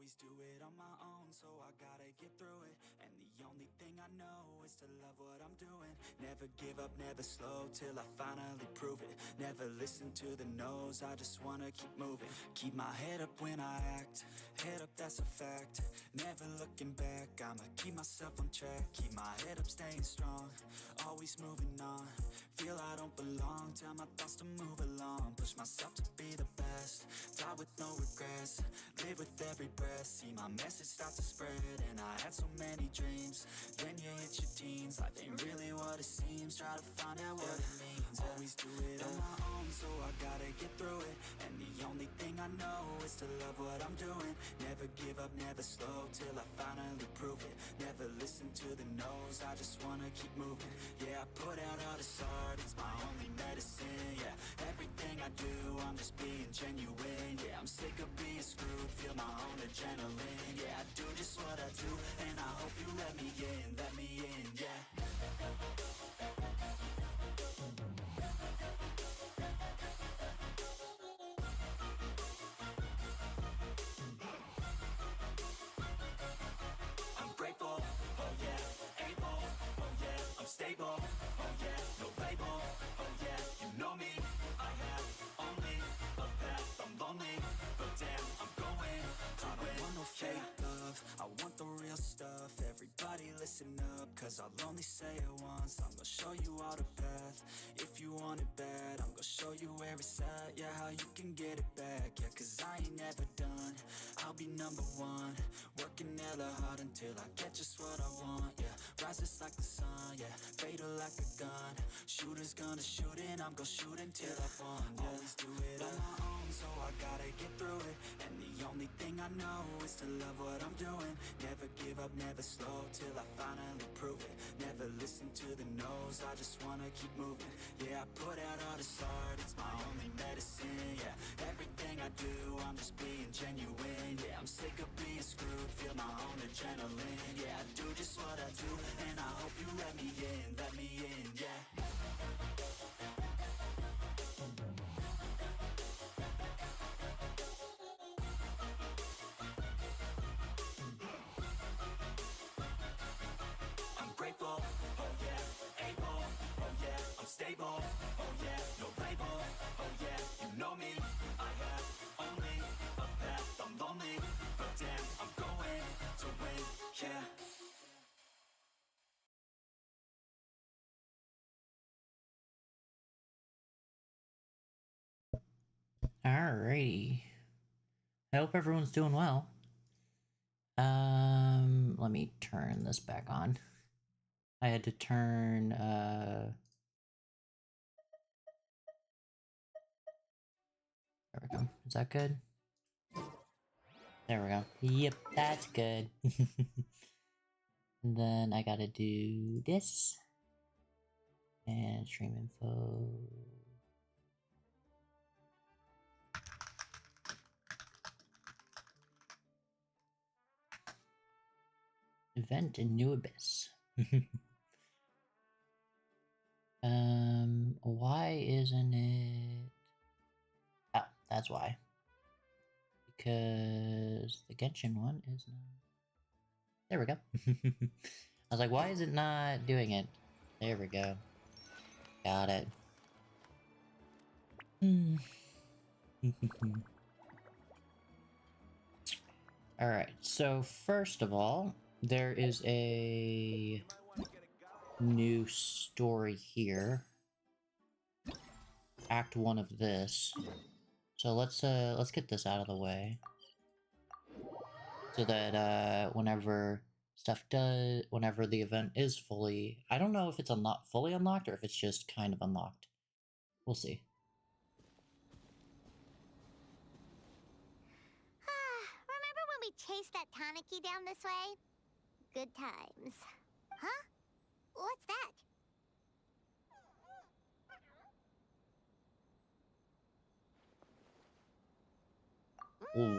Always do it on my own, so I gotta get through it. And the only thing I know is to love what I'm doing. Never give up, never slow, till I finally prove it. Never listen to the no's, I just wanna keep moving. Keep my head up when I act, head up, that's a fact. Never looking back, I'ma keep myself on track. Keep my head up, staying strong, always moving on. Feel I don't belong, tell my thoughts to move along. Push myself to be the best, die with no regrets. Live with every breath, see my message start to spread. And I had so many dreams, then you hit your teens. Life ain't really what it seems, try to find out what it means. Always do it on my own, so I gotta get through it. And the only thing I know is to love what I'm doing. Never give up, never slow, till I finally prove it. Never listen to the no's, I just wanna keep moving. Yeah, I put out all this art, it's my only medicine. Yeah, everything I do, I'm just being genuine. Yeah, I'm sick of being screwed, feel my own adrenaline. Yeah, I do just what I do, and I hope you let me in, yeah. I'm grateful, oh yeah, able, oh yeah, I'm stable, oh yeah, no label, oh yeah, you know me, I have only a path, I'm lonely, but damn, I'm going to win. I don't want no fake love, I want the real stuff. Everybody listen up, cause I'll only say it once. I'm gonna show you all the path, if you want it bad. I'm gonna show you where it's at, yeah, how you can get it back. Yeah, cause I ain't never done, I'll be number one. Working hella hard until I get just what I want, yeah. Rises like the sun, yeah, fatal like a gun. Shooter's gonna shoot and I'm gonna shoot until I won, yeah. Always do it on my own, so I gotta get through it. And the only thing I know is to love what I'm doing. Never give up, never slow, till I finally prove it. Never listen to the no's, I just wanna keep moving. Yeah, I put out all this art, it's my only medicine. Yeah, everything I do, I'm just being genuine. Yeah, I'm sick of being screwed, feel my own adrenaline. Yeah, I do just what I do, and I hope you let me in, yeah. I'm grateful, oh yeah, able, oh yeah, I'm stable, oh yeah, no label, oh yeah, you know me, I have only a path, I'm lonely, but damn, I'm going to win, yeah. Alrighty. I hope everyone's doing well. Let me turn this back on. I had to turn, there we go. Is that good? There we go. Yep, that's good. And then I gotta do this. And stream info. Event in New Abyss. Why isn't it? Oh, that's why. Because the Genshin one is not. There we go. I was like, why is it not doing it? There we go. Got it. Alright, so first of all, there is a new story here. Act 1 of this. So let's get this out of the way. So that whenever whenever the event is fully, I don't know if it's fully unlocked or if it's just kind of unlocked. We'll see. Remember when we chased that Tanuki down this way? Good times. Huh? What's that?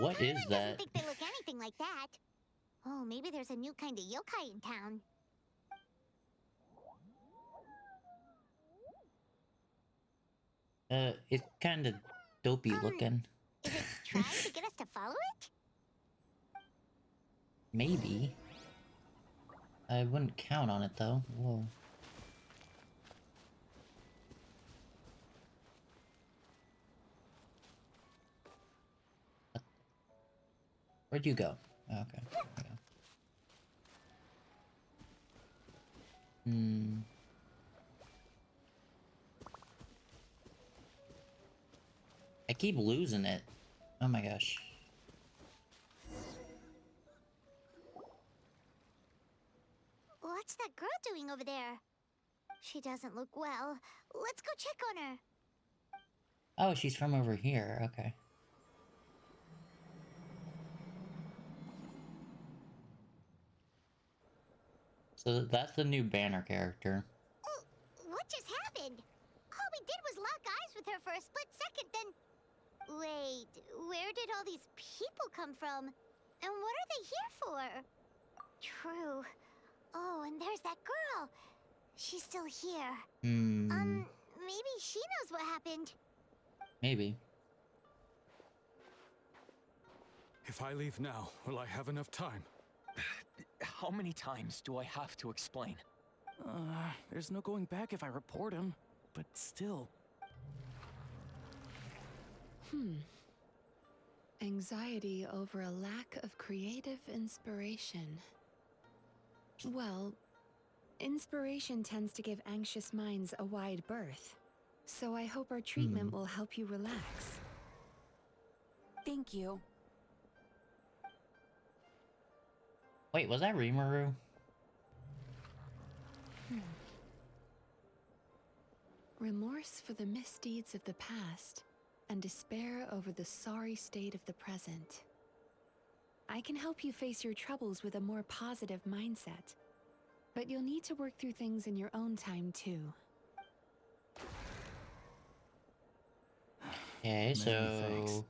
What is Paimon that? doesn't think they look anything like that. Oh, maybe there's a new kind of yokai in town. It's kind of dopey looking. Is it trying to get us to follow it? Maybe. I wouldn't count on it though. Whoa. Where'd you go? Oh, okay. There we go. Hmm. I keep losing it. Oh my gosh. What's that girl doing over there? She doesn't look well. Let's go check on her. Oh, she's from over here. Okay. So that's the new banner character. Oh, what just happened? All we did was lock eyes with her for a split second, then... Wait, where did all these people come from? And what are they here for? True. Oh, and there's that girl. She's still here. Hmm. Maybe she knows what happened. Maybe. If I leave now, will I have enough time? How many times do I have to explain? There's no going back if I report him. But still. Anxiety over a lack of creative inspiration. Well, inspiration tends to give anxious minds a wide berth. So I hope our treatment will help you relax. Thank you. Wait, was that Rimuru? Remorse for the misdeeds of the past, and despair over the sorry state of the present. I can help you face your troubles with a more positive mindset, but you'll need to work through things in your own time too. Okay, so thanks.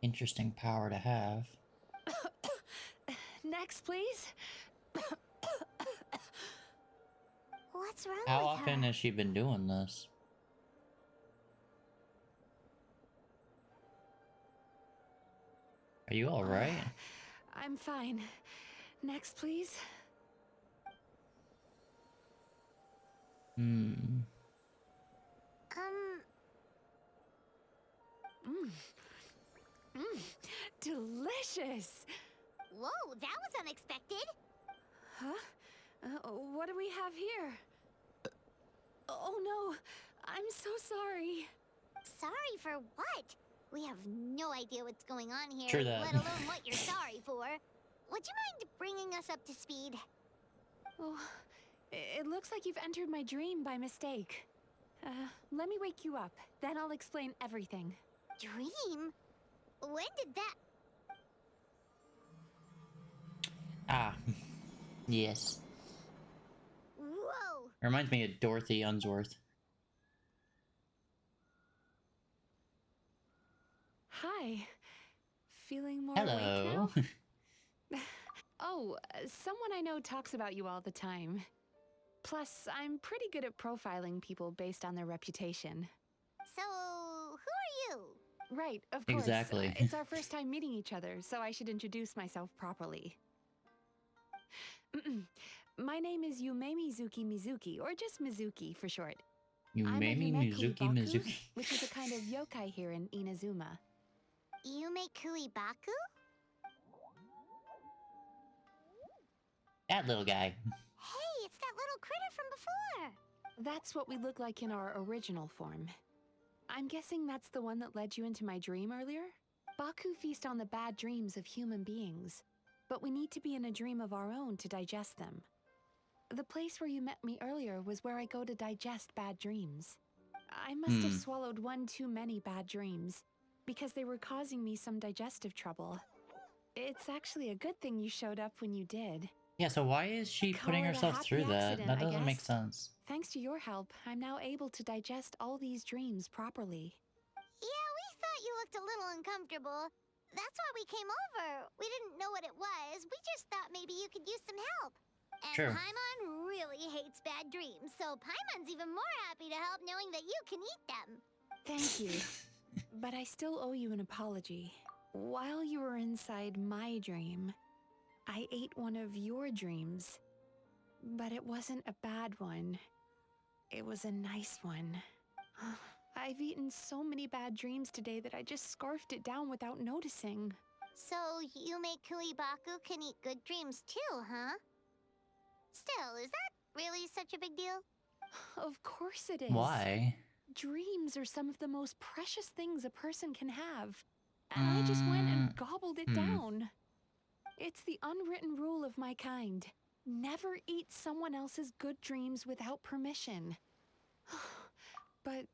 interesting power to have. Next, please. What's wrong How with often her? has she been doing this? Are you alright? I'm fine. Next, please. Hmm. Delicious. Whoa, that was unexpected. Huh? What do we have here? Oh no, I'm so sorry. Sorry for what? We have no idea what's going on here, True that. let alone what you're sorry for. Would you mind bringing us up to speed? Oh, it looks like you've entered my dream by mistake. Let me wake you up, then I'll explain everything. Dream? When did that... Ah. Yes. Whoa! Reminds me of Dorothy Unsworth. Hi. Feeling more awake Hello. now? Oh, someone I know talks about you all the time. Plus, I'm pretty good at profiling people based on their reputation. So, who are you? Right, of course. Exactly. It's our first time meeting each other, so I should introduce myself properly. My name is Yume Mizuki, or just Mizuki for short. I'm a Yumemi Yumeku Mizuki Baku, Mizuki. which is a kind of yokai here in Inazuma. Yume Kuibaku? That little guy. Hey, it's that little critter from before. That's what we look like in our original form. I'm guessing that's the one that led you into my dream earlier? Baku feast on the bad dreams of human beings, but we need to be in a dream of our own to digest them. The place where you met me earlier was where I go to digest bad dreams. I must have swallowed one too many bad dreams, because they were causing me some digestive trouble. It's actually a good thing you showed up when you did. Yeah, so why is she Call putting it a herself happy through that? accident, That I doesn't make guess. sense. Thanks to your help, I'm now able to digest all these dreams properly. Yeah, we thought you looked a little uncomfortable. That's why we came over. We didn't know what it was. We just thought maybe you could use some help. And Sure. Paimon really hates bad dreams, so Paimon's even more happy to help knowing that you can eat them. Thank you. But I still owe you an apology. While you were inside my dream, I ate one of your dreams. But it wasn't a bad one. It was a nice one. I've eaten so many bad dreams today that I just scarfed it down without noticing. So Yume Baku can eat good dreams too, huh? Still, is that really such a big deal? Of course it is. Why? Dreams are some of the most precious things a person can have. And I just went and gobbled it down. It's the unwritten rule of my kind. Never eat someone else's good dreams without permission. But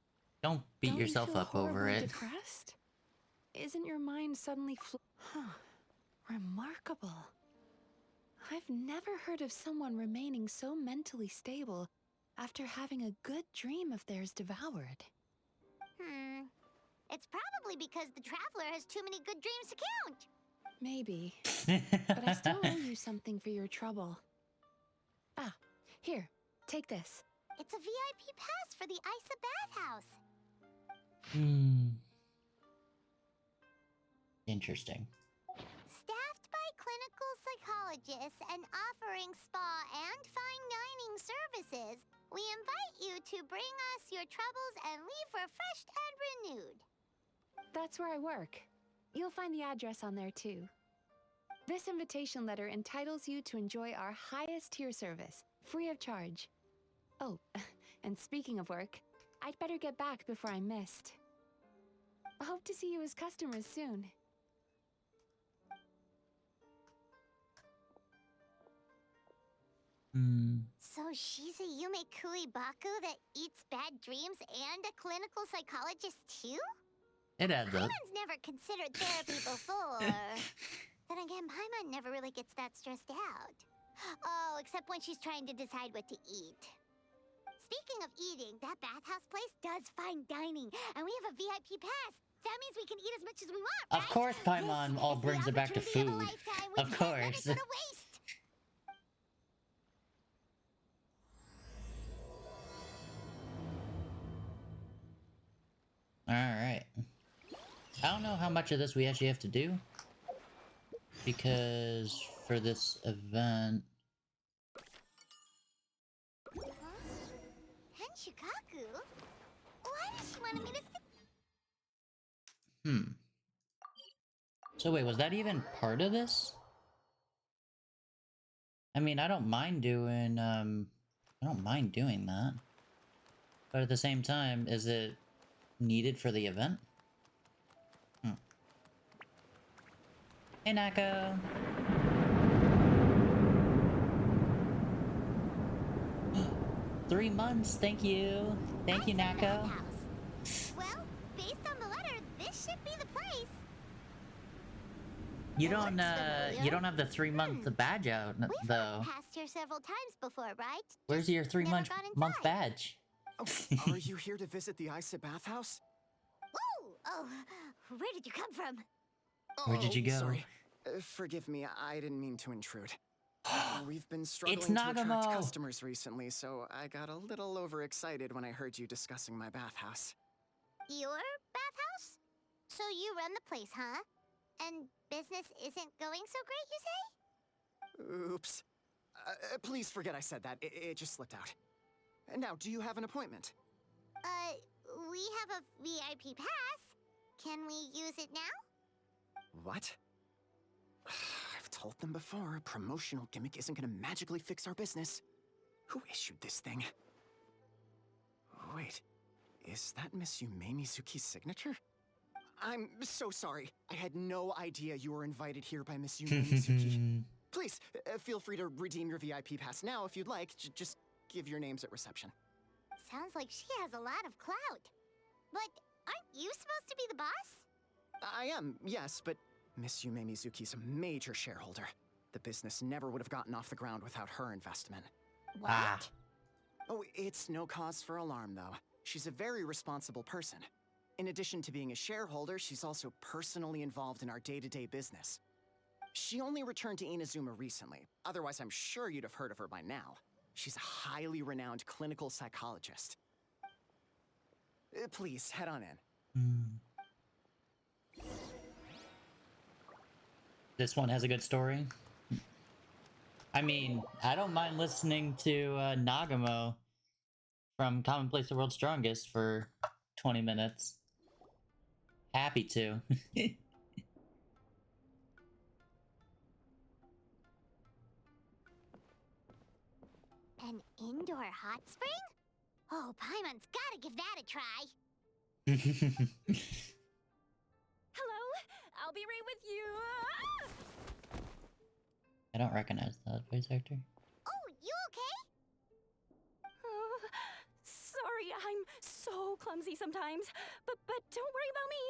Don't beat don't yourself you feel up over horribly it. Depressed? Isn't your mind suddenly remarkable. I've never heard of someone remaining so mentally stable after having a good dream of theirs devoured. It's probably because the traveler has too many good dreams to count. Maybe. But I still owe you something for your trouble. Ah, here, take this. It's a VIP pass for the Isa bathhouse. Interesting. Staffed by clinical psychologists and offering spa and fine dining services, we invite you to bring us your troubles and leave refreshed and renewed. That's where I work. You'll find the address on there too. This invitation letter entitles you to enjoy our highest tier service, free of charge. Oh, and speaking of work, I'd better get back before I'm missed. I hope to see you as customers soon. So she's a Yume Baku that eats bad dreams and a clinical psychologist too? It adds up. Paimon's never considered therapy before. Then again, Paimon never really gets that stressed out. Oh, except when she's trying to decide what to eat. Speaking of eating, that bathhouse place does fine dining, and we have a VIP pass. That means we can eat as much as we want, right? Of course, Paimon all This is the brings it back to opportunity of a food. lifetime. We Of can't let it course. go to waste. Alright. I don't know how much of this we actually have to do. Because for this event... Henshikaku? Why does she want me to sit? So wait, was that even part of this? I mean, I don't mind doing, I don't mind doing that. But at the same time, is it needed for the event? Hey, Nako! 3 months, thank you! Thank you, Isa Nako! Bathhouse. Well, based on the letter, this should be the place. You It don't, looks familiar. you don't have the 3-month badge out, We've though. passed here several times before, right? Where's Just your never 3-month got month inside. badge? Oh, are you here to visit the Isa bathhouse? Ooh, oh, where did you come from? Where did you go? Sorry. Forgive me, I didn't mean to intrude. We've been struggling It's to attract Nagamo! customers recently, so I got a little overexcited when I heard you discussing my bathhouse. Your bathhouse? So you run the place, huh? And business isn't going so great, you say? Oops. Please forget I said that. It just slipped out. And now, do you have an appointment? We have a VIP pass. Can we use it now? What? I've told them before, a promotional gimmick isn't gonna magically fix our business. Who issued this thing? Wait, is that Miss Yume Mizuki's signature? I'm so sorry. I had no idea you were invited here by Miss Yume Mizuki. Please, feel free to redeem your VIP pass now if you'd like. Just give your names at reception. Sounds like she has a lot of clout. But aren't you supposed to be the boss? I am, yes, but Miss Yume Mizuki's a major shareholder. The business never would have gotten off the ground without her investment. What? Ah. Oh, it's no cause for alarm, though. She's a very responsible person. In addition to being a shareholder, she's also personally involved in our day-to-day business. She only returned to Inazuma recently. Otherwise, I'm sure you'd have heard of her by now. She's a highly renowned clinical psychologist. Please, head on in. This one has a good story. I mean, I don't mind listening to Nagamo from Commonplace the World's Strongest for 20 minutes. Happy to. An indoor hot spring? Oh, Paimon's gotta give that a try. Hello? I'll be right with you. I don't recognize that voice actor. Oh, you okay? Oh, sorry, I'm so clumsy sometimes. But don't worry about me.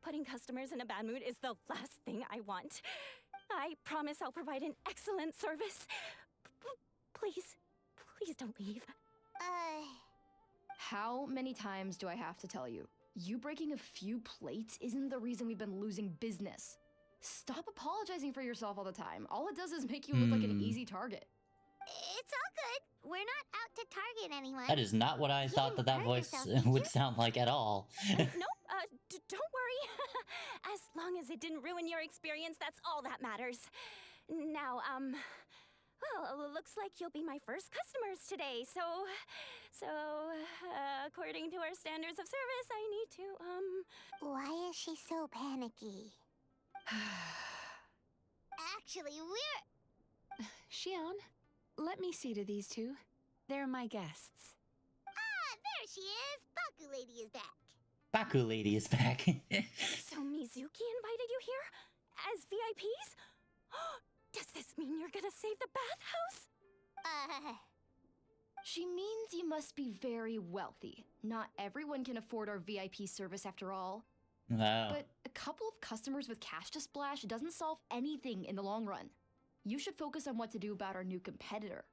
Putting customers in a bad mood is the last thing I want. I promise I'll provide an excellent service. Please, please don't leave. How many times do I have to tell you? You breaking a few plates isn't the reason we've been losing business. Stop apologizing for yourself all the time. All it does is make you look like an easy target. It's all good. We're not out to target anyone. That is not what I You thought didn't that hurt voice yourself, did would you? sound like at all. Nope, don't worry. As long as it didn't ruin your experience, that's all that matters. Now, well, looks like you'll be my first customers today, so, according to our standards of service, I need to, Why is she so panicky? Actually, we're... Shion, let me see to these two. They're my guests. Ah, there she is. Baku Lady is back. Baku Lady is back. So Mizuki invited you here? As VIPs? Does this mean you're gonna save the bathhouse? She means you must be very wealthy. Not everyone can afford our VIP service after all. Wow. But a couple of customers with cash to splash doesn't solve anything in the long run. You should focus on what to do about our new competitor.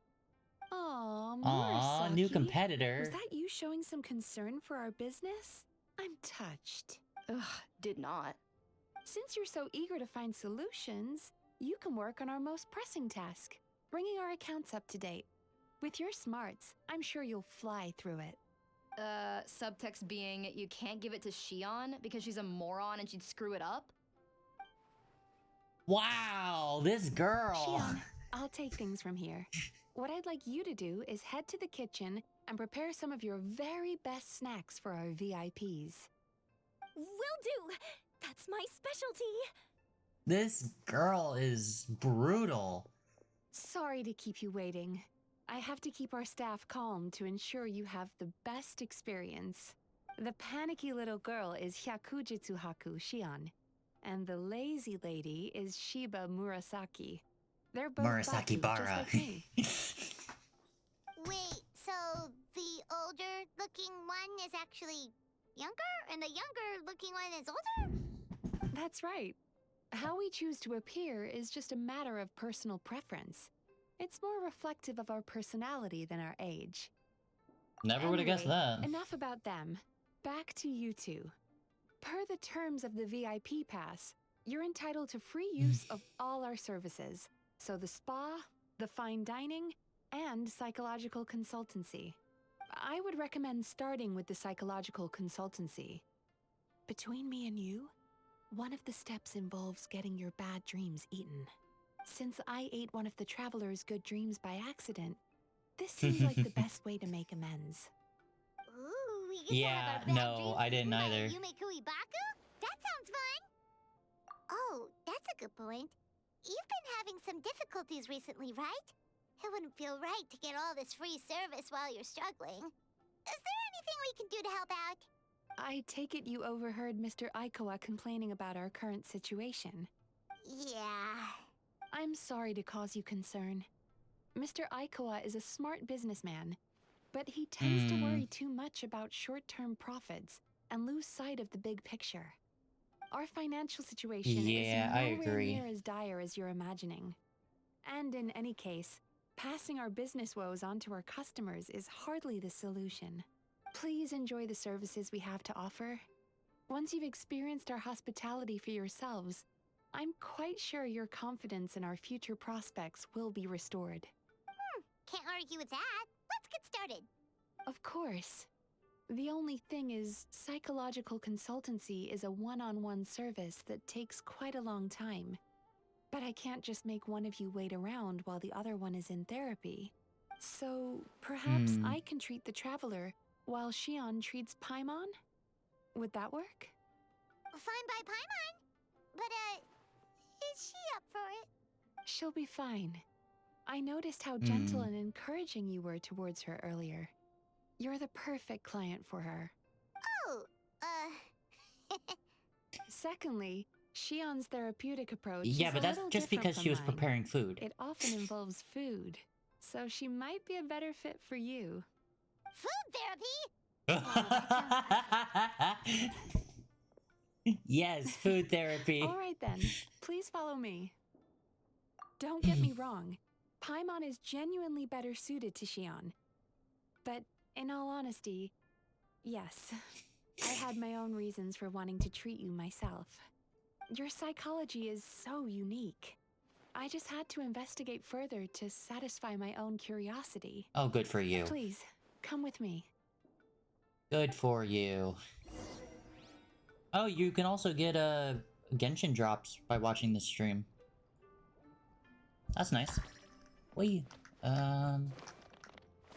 Aw, Aw, new Murasaki. competitor. Was that you showing some concern for our business? I'm touched. Ugh, did not. Since you're so eager to find solutions, you can work on our most pressing task, bringing our accounts up to date. With your smarts, I'm sure you'll fly through it. Subtext being you can't give it to Shion because she's a moron and she'd screw it up? Wow, this girl. Shion, I'll take things from here. What I'd like you to do is head to the kitchen and prepare some of your very best snacks for our VIPs. Will do! That's my specialty! This girl is brutal. Sorry to keep you waiting. I have to keep our staff calm to ensure you have the best experience. The panicky little girl is Hyakujitsu Haku Shion, and the lazy lady is Shiba Murasaki. They're both Murasaki Baku, Bara. just like me. Wait, so the older-looking one is actually younger, and the younger-looking one is older? That's right. How we choose to appear is just a matter of personal preference. It's more reflective of our personality than our age. Never would have guessed Anyway, that. Enough about them. Back to you two. Per the terms of the VIP pass, you're entitled to free use of all our services. So the spa, the fine dining, and psychological consultancy. I would recommend starting with the psychological consultancy. Between me and you, one of the steps involves getting your bad dreams eaten. Since I ate one of the traveler's good dreams by accident, this seems like the best way to make amends. Ooh, we get to Yeah, have our bad no, dreams I didn't eaten by either. Yume Baku? That sounds fun! Oh, that's a good point. You've been having some difficulties recently, right? It wouldn't feel right to get all this free service while you're struggling. Is there anything we can do to help out? I take it you overheard Mr. Aikawa complaining about our current situation. Yeah. I'm sorry to cause you concern. Mr. Aikawa is a smart businessman, but he tends to worry too much about short-term profits and lose sight of the big picture. Our financial situation Yeah, is I nowhere agree. near as dire as you're imagining. And in any case, passing our business woes on to our customers is hardly the solution. Please enjoy the services we have to offer. Once you've experienced our hospitality for yourselves, I'm quite sure your confidence in our future prospects will be restored. Can't argue with that. Let's get started. Of course. The only thing is, psychological consultancy is a one-on-one service that takes quite a long time. But I can't just make one of you wait around while the other one is in therapy. So perhaps I can treat the traveler while Xion treats Paimon? Would that work? Fine by Paimon. But, is she up for it? She'll be fine. I noticed how gentle and encouraging you were towards her earlier. You're the perfect client for her. Oh, Secondly, Xion's therapeutic approach Yeah, is but a that's little just different because from she was mine. preparing food. It often involves food, so she might be a better fit for you. Food therapy? Yes, food therapy. All right then, please follow me. Don't get me wrong, Paimon is genuinely better suited to Xion. But in all honesty, yes, I had my own reasons for wanting to treat you myself. Your psychology is so unique. I just had to investigate further to satisfy my own curiosity. Oh, good for you. Please, come with me. Good for you. Oh, you can also get Genshin drops by watching this stream. That's nice. Wait, am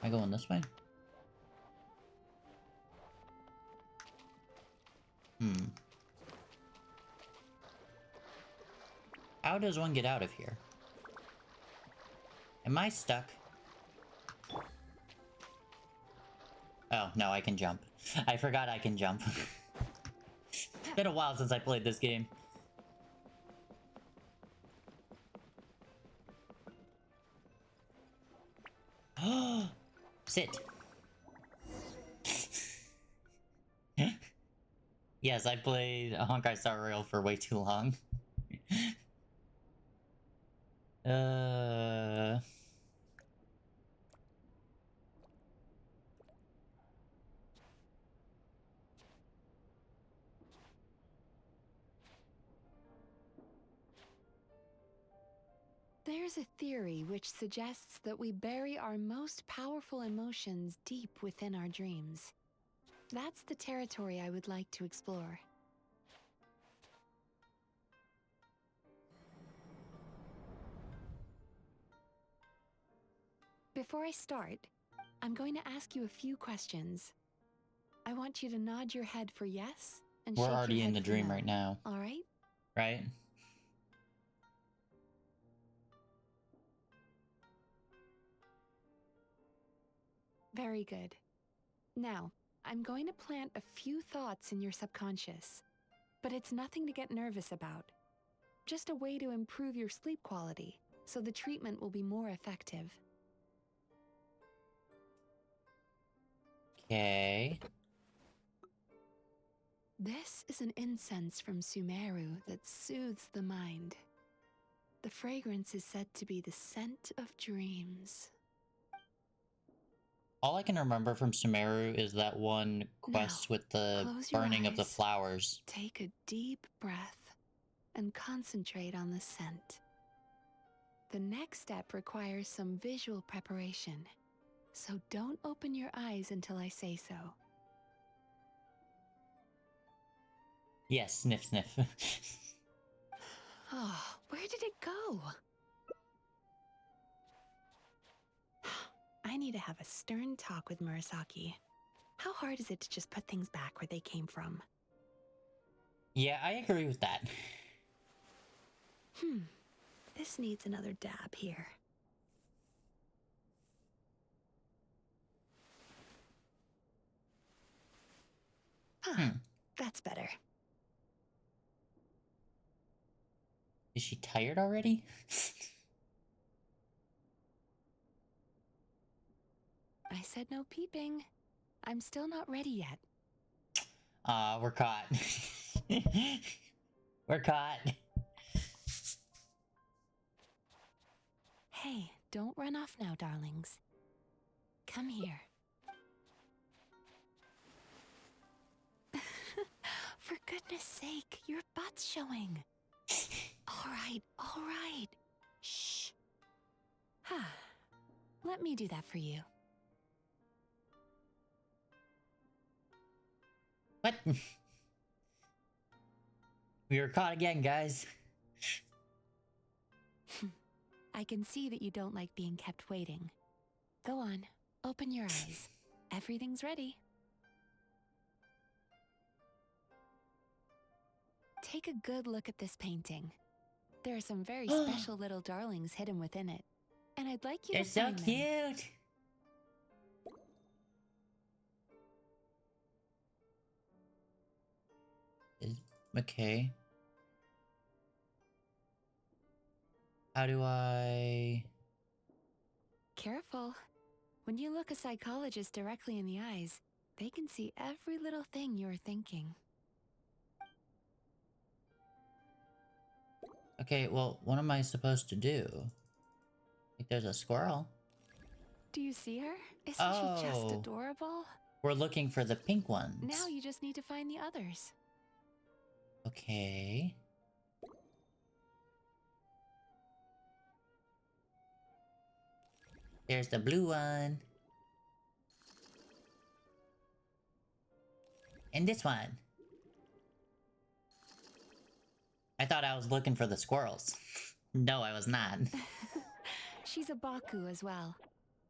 I going this way? How does one get out of here? Am I stuck? Oh, no, I can jump. I forgot I can jump. It's been a while since I played this game. Sit. Yes, I played Honkai Star Rail for way too long. There's a theory which suggests that we bury our most powerful emotions deep within our dreams. That's the territory I would like to explore. Before I start, I'm going to ask you a few questions. I want you to nod your head for yes and We're shake your already in head the for dream no. right now. All right? Right? Very good. Now, I'm going to plant a few thoughts in your subconscious, but it's nothing to get nervous about. Just a way to improve your sleep quality, so the treatment will be more effective. Okay. This is an incense from Sumeru that soothes the mind. The fragrance is said to be the scent of dreams. All I can remember from Sumeru is that one quest Now, with the close your burning of the eyes. flowers. Take a deep breath and concentrate on the scent. The next step requires some visual preparation, so don't open your eyes until I say so. Yes, sniff, sniff. Oh, where did it go? I need to have a stern talk with Murasaki. How hard is it to just put things back where they came from? Yeah, I agree with that. This needs another dab here. That's better. Is she tired already? I said no peeping. I'm still not ready yet. We're caught. We're caught. Hey, don't run off now, darlings. Come here. For goodness sake, your butt's showing. All right. Shh. Let me do that for you. What? We were caught again, guys. I can see that you don't like being kept waiting. Go on, open your eyes. Everything's ready. Take a good look at this painting. There are some very special little darlings hidden within it, and I'd like you They're to so find them. cute. Okay. How do I... Careful. When you look a psychologist directly in the eyes, they can see every little thing you're thinking. Okay, well, what am I supposed to do? Like, there's a squirrel. Do you see her? Isn't she just Oh. adorable? We're looking for the pink ones. Now you just need to find the others. Okay. There's the blue one. And this one. I thought I was looking for the squirrels. No, I was not. She's a Baku as well.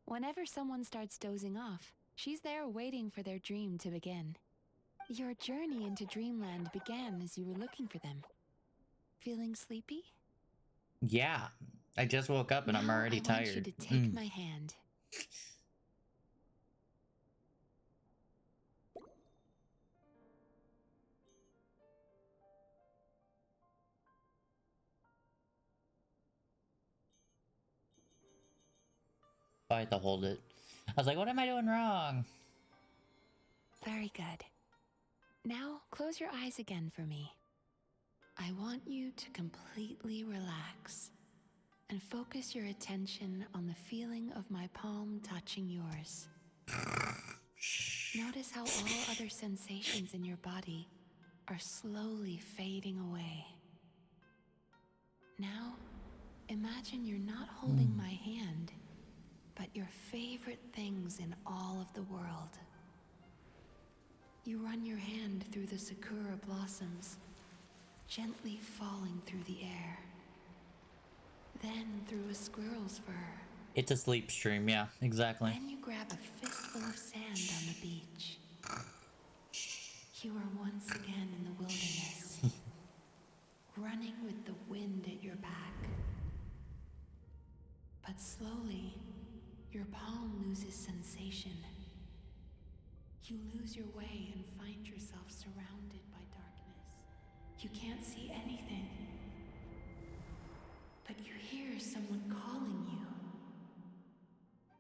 Whenever someone starts dozing off, she's there waiting for their dream to begin. Your journey into Dreamland began as you were looking for them. Feeling sleepy? Yeah. I just woke up and I'm already I tired. want you to take my hand. I had to hold it. I was like, what am I doing wrong? Very good. Now, close your eyes again for me. I want you to completely relax and focus your attention on the feeling of my palm touching yours. Notice how all other sensations in your body are slowly fading away. Now, imagine you're not holding my hand, but your favorite things in all of the world. You run your hand through the sakura blossoms, gently falling through the air. Then through a squirrel's fur. It's a sleep stream, yeah, exactly. Then you grab a fistful of sand on the beach. You are once again in the wilderness, running with the wind at your back. But slowly, your palm loses sensation. You lose your way and find yourself surrounded by darkness. You can't see anything. But you hear someone calling you.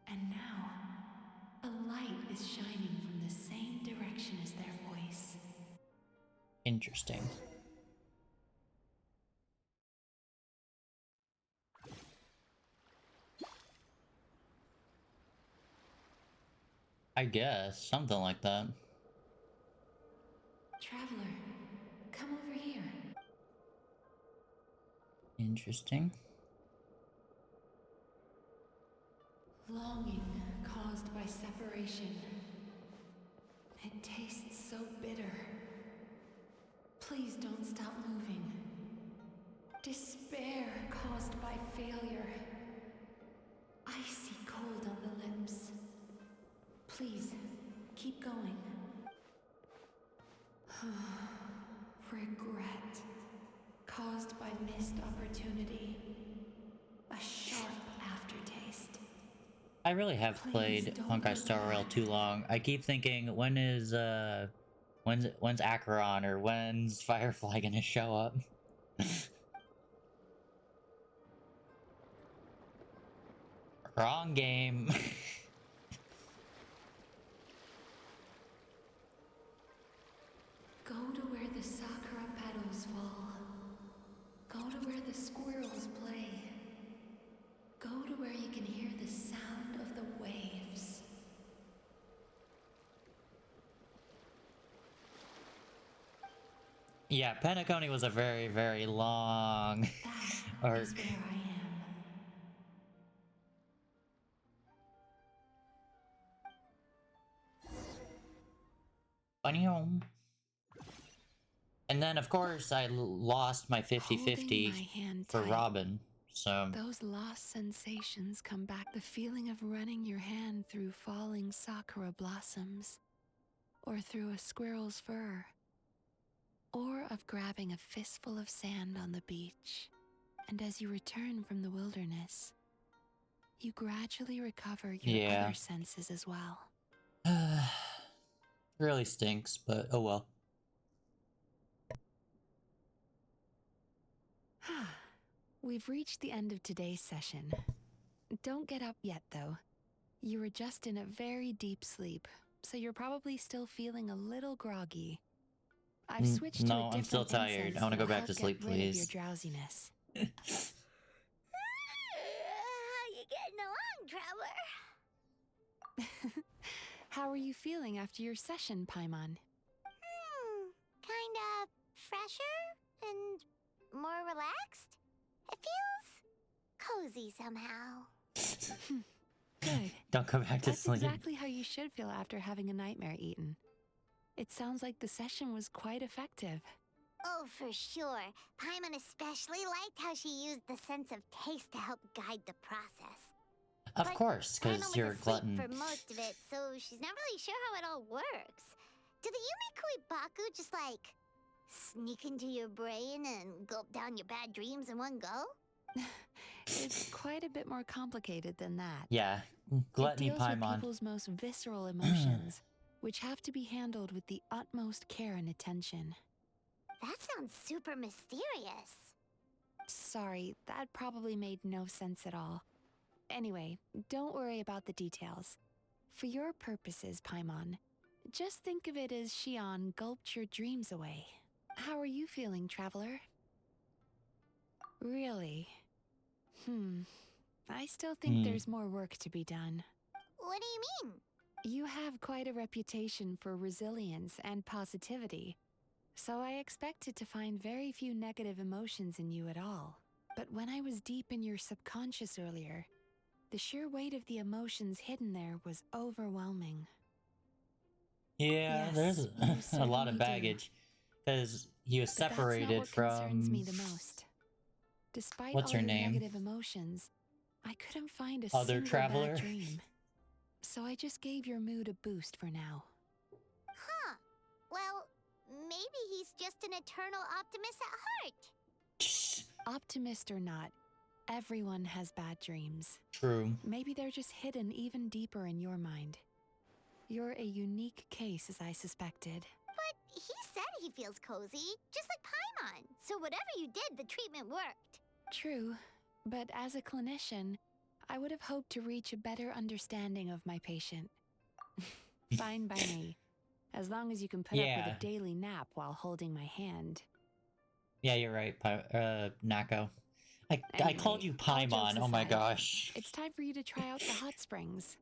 And now, a light is shining from the same direction as their voice. Interesting. I guess, something like that. Traveler, come over here. Interesting. Longing caused by separation. It tastes so bitter. Please don't stop moving. Despair caused by failure. Icy cold on the lips. Please, keep going. Regret caused by missed opportunity. A sharp aftertaste. I really have played Honkai Star Rail too long. I keep thinking, when's Acheron or when's Firefly gonna show up? Wrong game. Go to where the sakura petals fall. Go to where the squirrels play. Go to where you can hear the sound of the waves. Yeah, Penacony was a very, very long That arc. is where I am. Bunny home. And then, of course, I lost my 50-50 Holding my hand for tight. Robin. So Those lost sensations come back. The feeling of running your hand through falling sakura blossoms, or through a squirrel's fur, or of grabbing a fistful of sand on the beach. And as you return from the wilderness, you gradually recover your yeah. other senses as well. Really stinks, but oh well. We've reached the end of today's session. Don't get up yet, though. You were just in a very deep sleep, so you're probably still feeling a little groggy. I've switched to a No, different I'm still tired. incense I want to go that'll back to help sleep, get rid of your please. drowsiness. How you getting along, Traveler? How are you feeling after your session, Paimon? Kinda fresher and more relaxed. It feels cozy somehow. Good. Don't go back to That's sleep. exactly how you should feel after having a nightmare eaten. It sounds like the session was quite effective. Oh, for sure. Paimon especially liked how she used the sense of taste to help guide the process. Of But course, Paimon because was you're a asleep glutton. for most of it, so she's not really sure how it all works. Did the Yumi Baku just like sneak into your brain and gulp down your bad dreams in one go? It's quite a bit more complicated than that. Yeah, It gluttony deals with Paimon. people's most visceral emotions, which have to be handled with the utmost care and attention. That sounds super mysterious. Sorry, that probably made no sense at all. Anyway, don't worry about the details. For your purposes, Paimon, just think of it as Xion gulped your dreams away. How are you feeling, Traveler? Really? I still think there's more work to be done. What do you mean? You have quite a reputation for resilience and positivity, so I expected to find very few negative emotions in you at all. But when I was deep in your subconscious earlier, the sheer weight of the emotions hidden there was overwhelming. Yeah, Yes, there's you a lot certainly of do. baggage. Because he was But that's not separated what from... concerns me the most. Despite What's all her your name? negative emotions, I couldn't find a Other single traveler? bad dream. So I just gave your mood a boost for now. Huh. Well, maybe he's just an eternal optimist at heart. Optimist or not, everyone has bad dreams. True. Maybe they're just hidden even deeper in your mind. You're a unique case, as I suspected. But he said he feels cozy, just like Paimon. So whatever you did, the treatment worked. True, but as a clinician, I would have hoped to reach a better understanding of my patient. Fine by me, as long as you can put up with Yeah. a daily nap while holding my hand. Yeah, you're right, Nako. I called Anyway, you all jokes Paimon, oh my aside, gosh. It's time for you to try out the hot springs.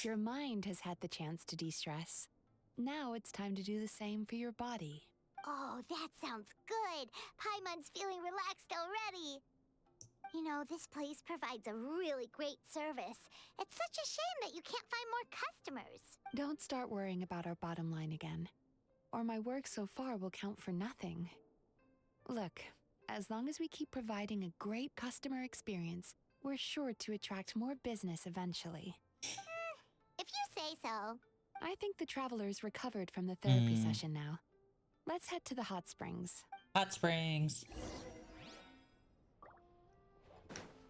Your mind has had the chance to de-stress. Now it's time to do the same for your body. Oh, that sounds good. Paimon's feeling relaxed already. You know, this place provides a really great service. It's such a shame that you can't find more customers. Don't start worrying about our bottom line again, or my work so far will count for nothing. Look, as long as we keep providing a great customer experience, we're sure to attract more business eventually. If you say so. I think the traveler's recovered from the therapy session now. Let's head to the hot springs. Hot springs.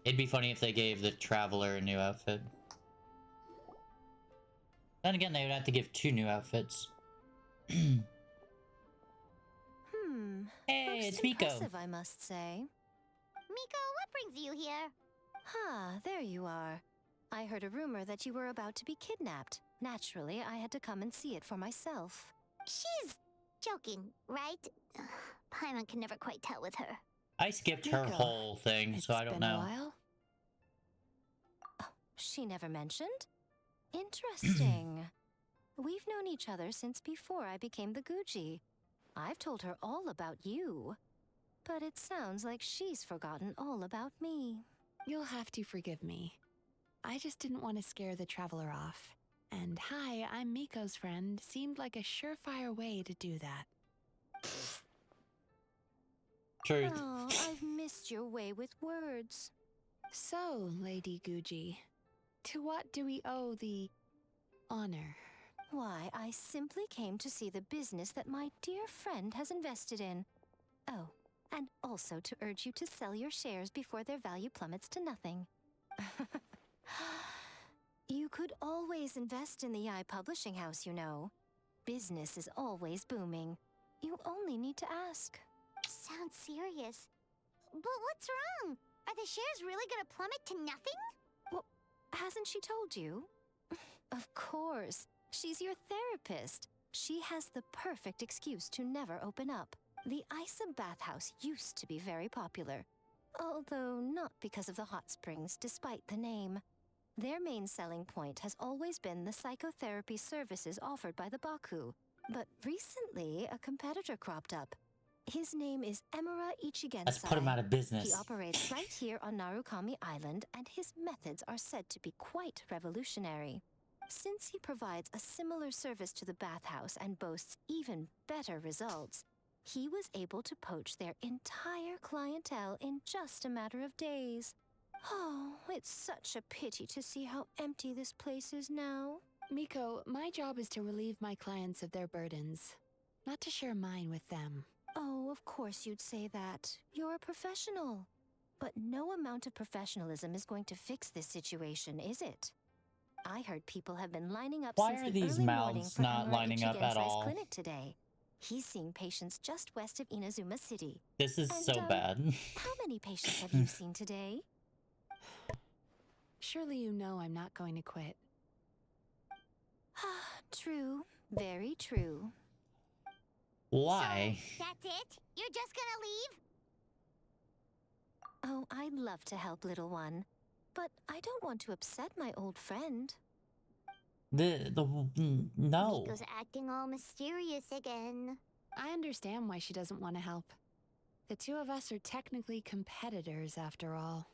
It'd be funny if they gave the traveler a new outfit. Then again, they would have to give 2 new outfits. Hey, Most it's Miko. impressive, I must say. Miko, what brings you here? There you are. I heard a rumor that you were about to be kidnapped. Naturally, I had to come and see it for myself. She's joking, right? Paimon can never quite tell with her. I skipped her Miko, whole thing, so I don't It's been a know. while. She never mentioned? Interesting. We've known each other since before I became the Guji. I've told her all about you. But it sounds like she's forgotten all about me. You'll have to forgive me. I just didn't want to scare the traveler off. And hi, I'm Miko's friend seemed like a surefire way to do that. Truth. Oh, I've missed your way with words. So, Lady Guji, to what do we owe the honor? Why, I simply came to see the business that my dear friend has invested in. Oh, and also to urge you to sell your shares before their value plummets to nothing. You could always invest in the Eye Publishing House, you know. Business is always booming. You only need to ask. Sounds serious. But what's wrong? Are the shares really gonna plummet to nothing? Well, hasn't she told you? Of course. She's your therapist. She has the perfect excuse to never open up. The Isa bathhouse used to be very popular, although not because of the hot springs, despite the name. Their main selling point has always been the psychotherapy services offered by the Baku. But recently, a competitor cropped up. His name is Emira Ichigensai. Let's put him out of business. He operates right here on Narukami Island, and his methods are said to be quite revolutionary. Since he provides a similar service to the bathhouse and boasts even better results, he was able to poach their entire clientele in just a matter of days. Oh, it's such a pity to see how empty this place is now. Miko, my job is to relieve my clients of their burdens, not to share mine with them. Oh, of course you'd say that. You're a professional. But no amount of professionalism is going to fix this situation, is it? I heard people have been lining up Why since are the these early morning mouths for not Emira lining up at Ichigensai's all? clinic today. He's seeing patients just west of Inazuma City. This is And, so bad. How many patients have you seen today? Surely you know I'm not going to quit. True. Very true. Why? So, that's it? You're just gonna leave? Oh, I'd love to help, little one. But I don't want to upset my old friend. No. Miko's acting all mysterious again. I understand why she doesn't want to help. The two of us are technically competitors, after all.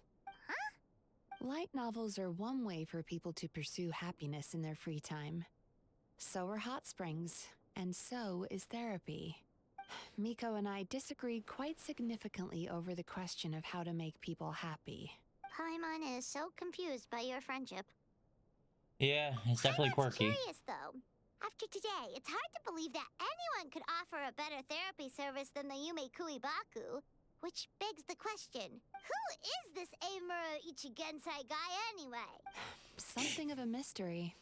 Huh? Light novels are one way for people to pursue happiness in their free time. So are hot springs, and so is therapy. Miko and I disagreed quite significantly over the question of how to make people happy. Paimon is so confused by your friendship. Yeah, it's definitely Paimon's quirky. curious, though. After today, it's hard to believe that anyone could offer a better therapy service than the Yume Kui Baku. Which begs the question, who is this Emura Ichigensai guy anyway? Something of a mystery.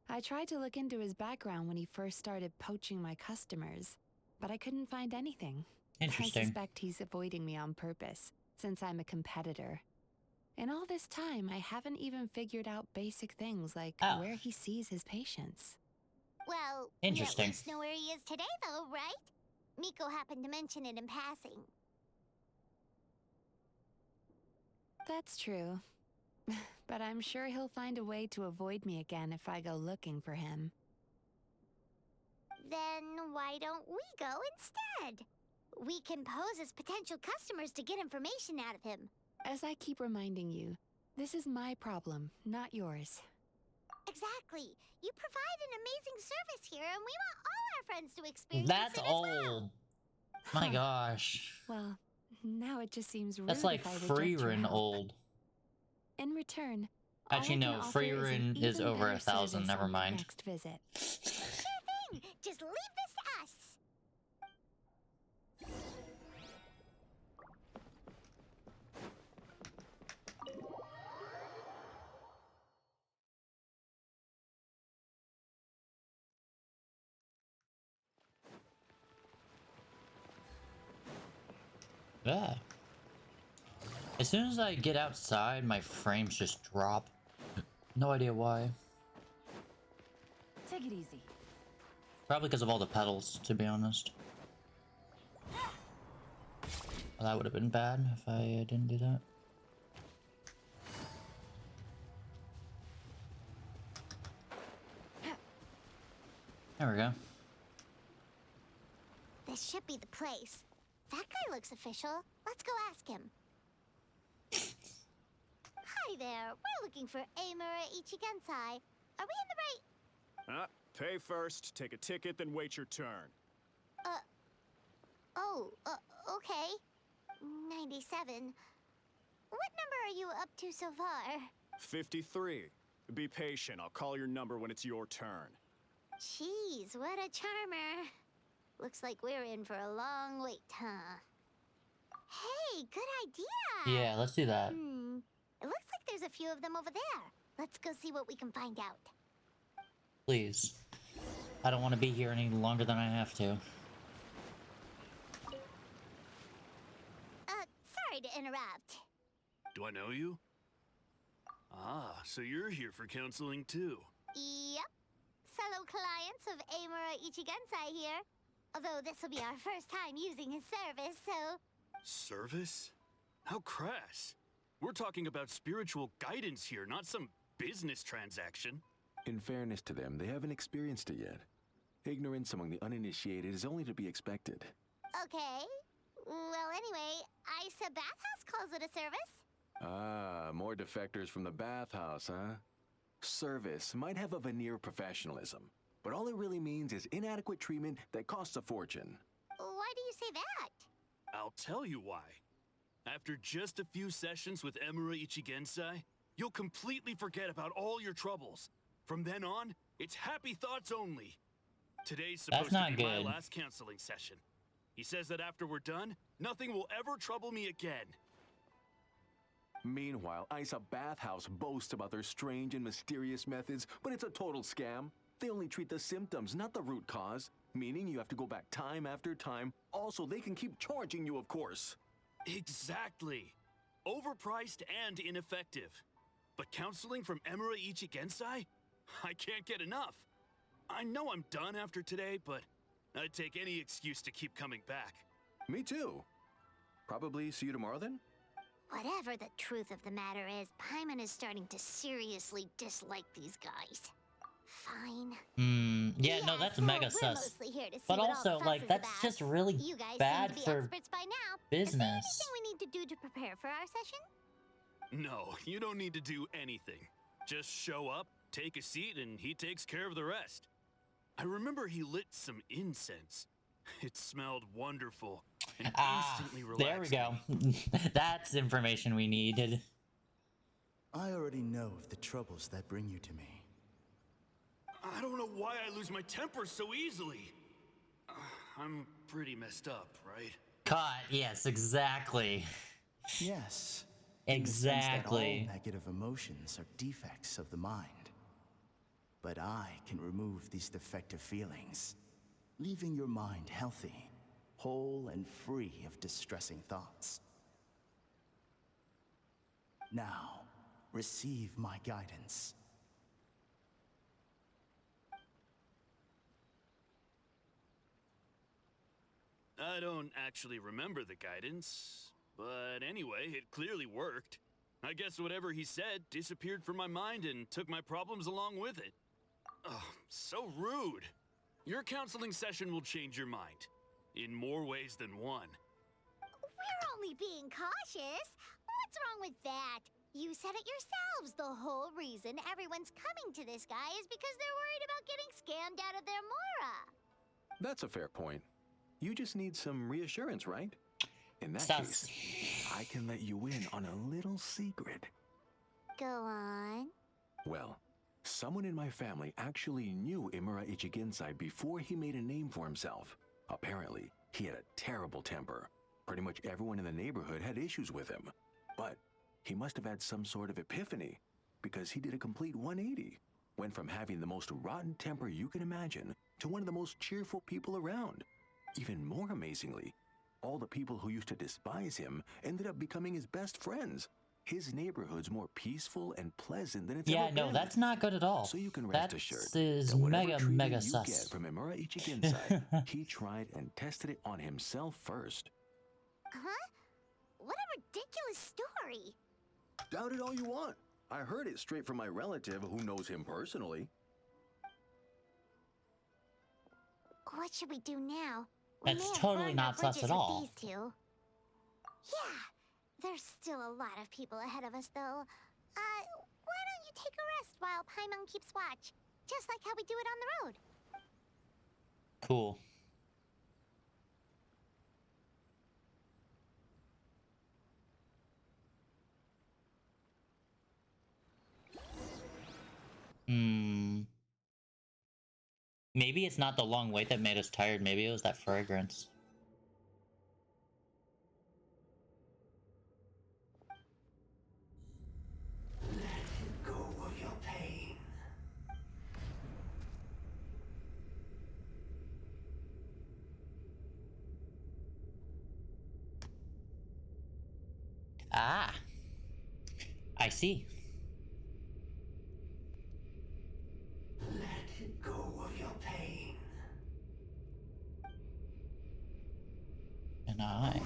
I tried to look into his background when he first started poaching my customers, but I couldn't find anything. Interesting. I suspect he's avoiding me on purpose, since I'm a competitor. In all this time, I haven't even figured out basic things like where he sees his patients. Well, Interesting. you at least know where he is today, though, right? Miko happened to mention it in passing. That's true. But I'm sure he'll find a way to avoid me again if I go looking for him. Then why don't we go instead? We can pose as potential customers to get information out of him. As I keep reminding you, this is my problem, not yours. Exactly. You provide an amazing service here, and we want all our friends to experience That's it old. as well. My gosh. Well, now it just seems rude That's like if I reject your Freerin help. old. In return, Actually, all I no, can offer is an Freerin is even over better 1,000. service Never on my mind. next visit. Sure thing. Just leave this to us. Yeah. As soon as I get outside, my frames just drop. No idea why. Take it easy. Probably because of all the pedals, to be honest. Well, that would have been bad if I didn't do that. There we go. This should be the place. That guy looks official. Let's go ask him. Hi there. We're looking for Emura Ichigensai. Are we in the right... Pay first, take a ticket, then wait your turn. Oh, okay. 97. What number are you up to so far? 53. Be patient. I'll call your number when it's your turn. Jeez, what a charmer. Looks like we're in for a long wait, huh? Hey, good idea! Yeah, let's do that. It looks like there's a few of them over there. Let's go see what we can find out. Please. I don't want to be here any longer than I have to. Sorry to interrupt. Do I know you? Ah, so you're here for counseling too. Yep. Fellow clients of Amura Ichigensai here. Although this will be our first time using his service, so... Service? How crass. We're talking about spiritual guidance here, not some business transaction. In fairness to them, they haven't experienced it yet. Ignorance among the uninitiated is only to be expected. Okay. Well, anyway, Isa Bathhouse calls it a service. Ah, more defectors from the bathhouse, huh? Service might have a veneer of professionalism, but all it really means is inadequate treatment that costs a fortune. Why do you say that? I'll tell you why. After just a few sessions with Emura Ichigensai, you'll completely forget about all your troubles. From then on, it's happy thoughts only. Today's supposed to be my last counseling session. He says that after we're done, nothing will ever trouble me again. Meanwhile, Isa Bathhouse boasts about their strange and mysterious methods, but it's a total scam. They only treat the symptoms, not the root cause, meaning you have to go back time after time. Also, they can keep charging you, of course. Exactly. Overpriced and ineffective. But counseling from Emura Ichigensai? I can't get enough. I know I'm done after today, but I'd take any excuse to keep coming back. Me too. Probably see you tomorrow then? Whatever the truth of the matter is, Paimon is starting to seriously dislike these guys. Fine. Yeah, no, that's so mega we're sus. mostly here to see But what all also, the fuss like, is that's about. just really You guys bad seem to be for experts by now. business. Is there anything we need to do to prepare for our session? No, you don't need to do anything. Just show up, take a seat, and he takes care of the rest. I remember he lit some incense. It smelled wonderful and instantly relaxed. There we go. That's information we needed. I already know of the troubles that bring you to me. I don't know why I lose my temper so easily. I'm pretty messed up, right? Caught, yes, exactly. Yes. Exactly. In the sense that all negative emotions are defects of the mind. But I can remove these defective feelings, leaving your mind healthy, whole and free of distressing thoughts. Now, receive my guidance. I don't actually remember the guidance, but anyway, it clearly worked. I guess whatever he said disappeared from my mind and took my problems along with it. Oh, so rude. Your counseling session will change your mind, in more ways than one. We're only being cautious. What's wrong with that? You said it yourselves. The whole reason everyone's coming to this guy is because they're worried about getting scammed out of their Mora. That's a fair point. You just need some reassurance, right? In that case, I can let you in on a little secret. Go on. Well, someone in my family actually knew Imura Ichigensai before he made a name for himself. Apparently, he had a terrible temper. Pretty much everyone in the neighborhood had issues with him. But he must have had some sort of epiphany, because he did a complete 180. Went from having the most rotten temper you can imagine to one of the most cheerful people around. Even more amazingly, all the people who used to despise him ended up becoming his best friends. His neighborhood's more peaceful and pleasant than it's ever been. No, that's not good at all. So you can rest assured is that whatever mega treatment you sus. get from Imura Ichigensai, he tried and tested it on himself first. Huh? What a ridiculous story. Doubt it all you want. I heard it straight from my relative who knows him personally. What should we do now? We That's may have totally burned not our sus bridges at with all. These two. Yeah, there's still a lot of people ahead of us, though. Why don't you take a rest while Paimon keeps watch? Just like how we do it on the road. Cool. Hmm. Maybe it's not the long wait that made us tired. Maybe it was that fragrance. Go of your pain. Ah. I see. Let go of your pain. And I.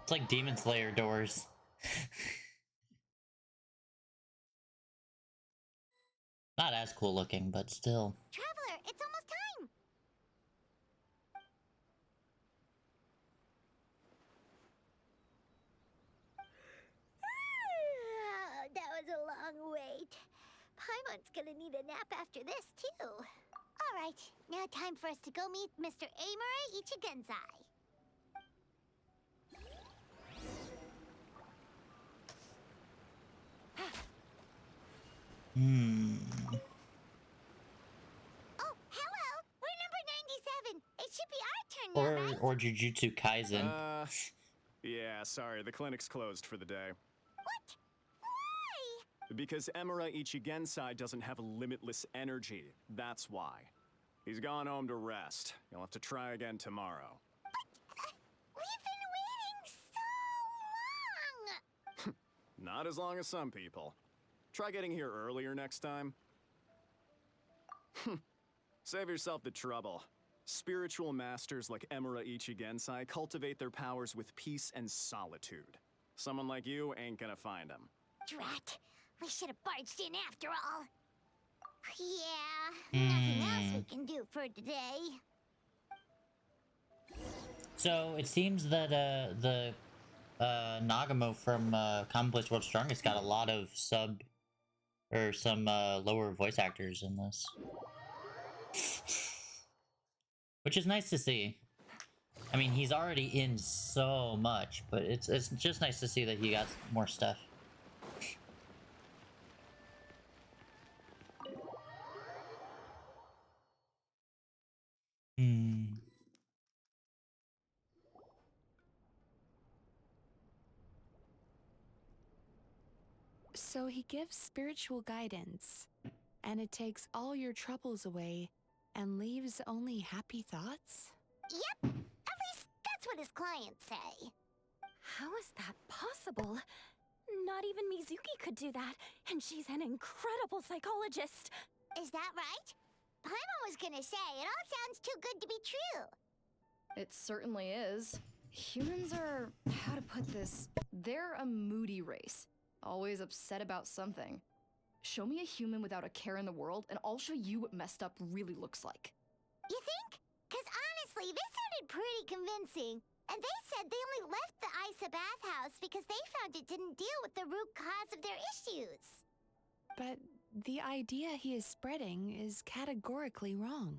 It's like Demon Slayer doors. Not as cool looking, but still. Traveler, it's almost time! That was a long wait. Paimon's gonna need a nap after this, too. Alright, now time for us to go meet Mr. Amura Ichigensai. Hmm. Oh, hello! We're number 97. It should be our turn now, right? Or Jujutsu Kaisen. Yeah, sorry, the clinic's closed for the day. What? Why? Because Emura Ichigensai doesn't have limitless energy. That's why. He's gone home to rest. You'll have to try again tomorrow. But we've been waiting so long! Not as long as some people. Try getting here earlier next time. Save yourself the trouble. Spiritual masters like Emura Ichigensai cultivate their powers with peace and solitude. Someone like you ain't gonna find them. Drat! We should have barged in after all. Yeah, nothing else we can do for today. So it seems that the Nagamo from Commonplace World's Strongest got a lot of some lower voice actors in this, which is nice to see. I mean, he's already in so much, but it's just nice to see that he got more stuff. So he gives spiritual guidance, and it takes all your troubles away and leaves only happy thoughts? Yep, at least that's what his clients say. How is that possible? Not even Mizuki could do that, and she's an incredible psychologist. Is that right? Paimon was gonna say, it all sounds too good to be true. It certainly is. Humans are, how to put this, they're a moody race. Always upset about something. Show me a human without a care in the world, and I'll show you what messed up really looks like. You think? Because honestly, this sounded pretty convincing. And they said they only left the Isa bathhouse because they found it didn't deal with the root cause of their issues. But the idea he is spreading is categorically wrong.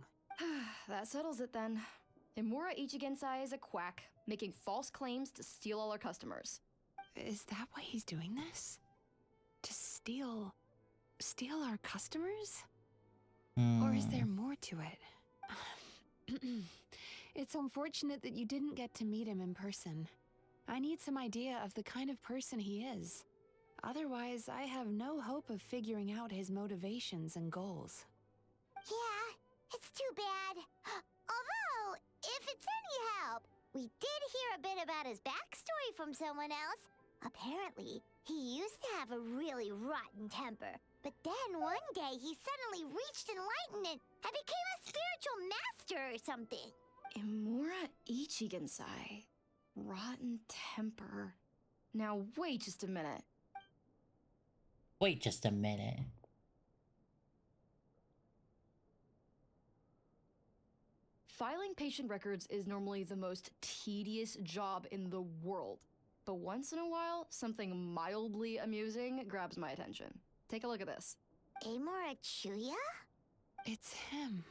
That settles it then. Imura Ichigensai is a quack, making false claims to steal all our customers. Is that why he's doing this? To steal our customers? Or is there more to it? It's unfortunate that you didn't get to meet him in person. I need some idea of the kind of person he is. Otherwise, I have no hope of figuring out his motivations and goals. Yeah, it's too bad. Although, if it's any help, we did hear a bit about his backstory from someone else. Apparently, he used to have a really rotten temper. But then one day he suddenly reached enlightenment and became a spiritual master or something. Imura Ichigensai. Rotten temper. Now wait just a minute. Wait just a minute. Filing patient records is normally the most tedious job in the world. But once in a while, something mildly amusing grabs my attention. Take a look at this. Amora Chuya? It's him.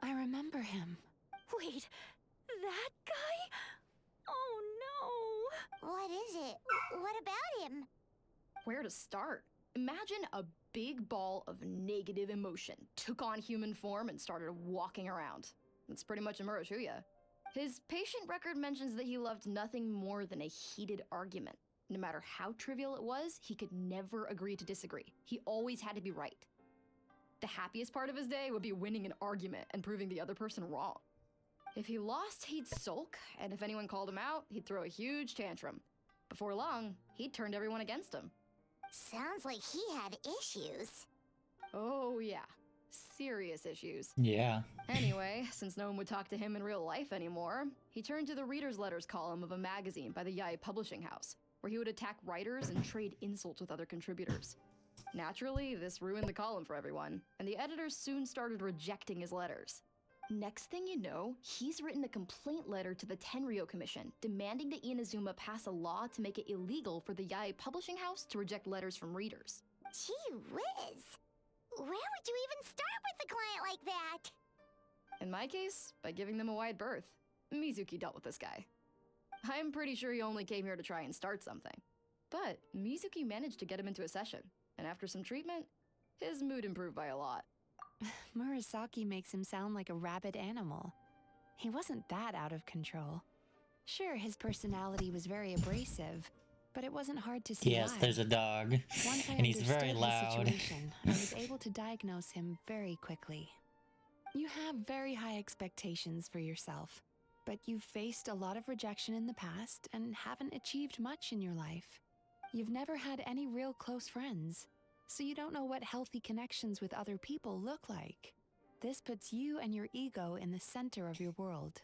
I remember him. Wait, that guy? Oh no! What is it? What about him? Where to start? Imagine a big ball of negative emotion took on human form and started walking around. That's pretty much Amuro Chuya. His patient record mentions that he loved nothing more than a heated argument. No matter how trivial it was, he could never agree to disagree. He always had to be right. The happiest part of his day would be winning an argument and proving the other person wrong. If he lost, he'd sulk, and if anyone called him out, he'd throw a huge tantrum. Before long, he'd turned everyone against him. Sounds like he had issues. Oh yeah, serious issues. Yeah. Anyway, since no one would talk to him in real life anymore, he turned to the reader's letters column of a magazine by the Yae Publishing House, where he would attack writers and trade insults with other contributors. Naturally, this ruined the column for everyone, and the editors soon started rejecting his letters. Next thing you know, he's written a complaint letter to the Tenryo Commission, demanding that Inazuma pass a law to make it illegal for the Yae Publishing House to reject letters from readers. Gee whiz! Where would you even start with a client like that? In my case, by giving them a wide berth. Mizuki dealt with this guy. I'm pretty sure he only came here to try and start something. But Mizuki managed to get him into a session, and after some treatment, his mood improved by a lot. Murasaki makes him sound like a rabid animal. He wasn't that out of control. Sure, his personality was very abrasive, but it wasn't hard to see Yes, why. there's a dog, Once I and he's very understood his loud. situation, I was able to diagnose him very quickly. You have very high expectations for yourself, but you've faced a lot of rejection in the past and haven't achieved much in your life. You've never had any real close friends, so you don't know what healthy connections with other people look like. This puts you and your ego in the center of your world.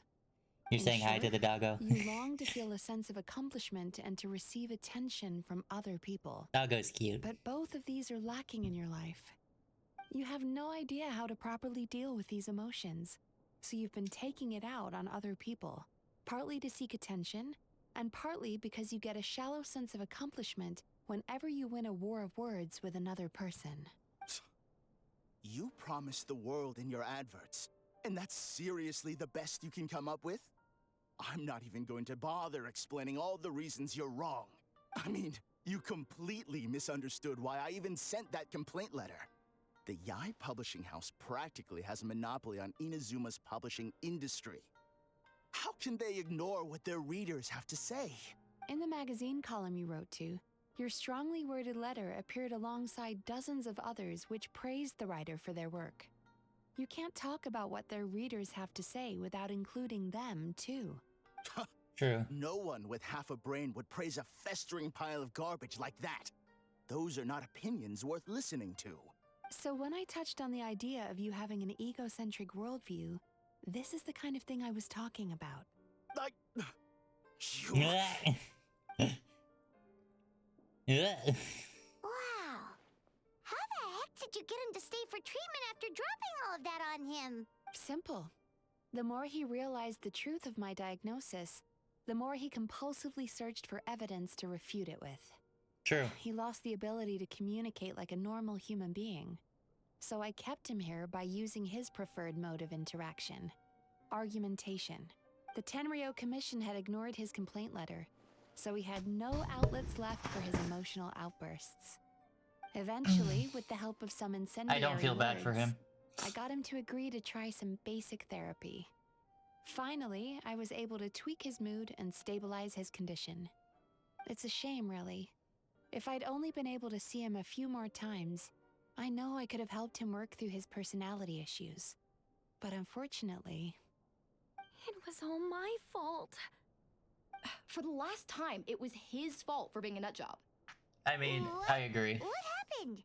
You're In saying hi to short, the doggo? You long to feel a sense of accomplishment and to receive attention from other people. Doggo's cute. But both of these are lacking in your life. You have no idea how to properly deal with these emotions, so you've been taking it out on other people, partly to seek attention, and partly because you get a shallow sense of accomplishment whenever you win a war of words with another person. You promised the world in your adverts, and that's seriously the best you can come up with? I'm not even going to bother explaining all the reasons you're wrong. I mean, you completely misunderstood why I even sent that complaint letter. The Yae Publishing House practically has a monopoly on Inazuma's publishing industry. How can they ignore what their readers have to say? In the magazine column you wrote to, your strongly worded letter appeared alongside dozens of others which praised the writer for their work. You can't talk about what their readers have to say without including them, too. True. No one with half a brain would praise a festering pile of garbage like that. Those are not opinions worth listening to. So when I touched on the idea of you having an egocentric worldview, this is the kind of thing I was talking about. Wow. How the heck did you get him to stay for treatment after dropping all of that on him? Simple. The more he realized the truth of my diagnosis, the more he compulsively searched for evidence to refute it with. True. He lost the ability to communicate like a normal human being. So I kept him here by using his preferred mode of interaction: argumentation. The Tenryo Commission had ignored his complaint letter, so he had no outlets left for his emotional outbursts. Eventually, with the help of some incendiary I don't feel bad for words, him. I got him to agree to try some basic therapy. Finally, I was able to tweak his mood and stabilize his condition. It's a shame, really. If I'd only been able to see him a few more times, I know I could have helped him work through his personality issues. But unfortunately... It was all my fault. For the last time, it was his fault for being a nutjob. I mean, I agree. What happened?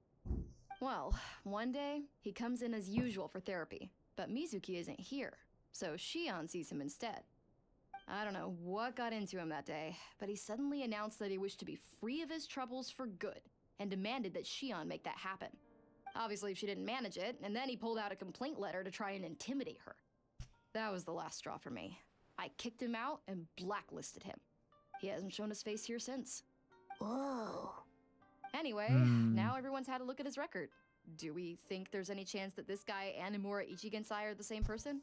Well, one day, he comes in as usual for therapy, but Mizuki isn't here, so Shion sees him instead. I don't know what got into him that day, but he suddenly announced that he wished to be free of his troubles for good, and demanded that Shion make that happen. Obviously, she didn't manage it, and then he pulled out a complaint letter to try and intimidate her. That was the last straw for me. I kicked him out and blacklisted him. He hasn't shown his face here since. Whoa. Anyway, now everyone's had a look at his record. Do we think there's any chance that this guy and Imura Ichigensai are the same person?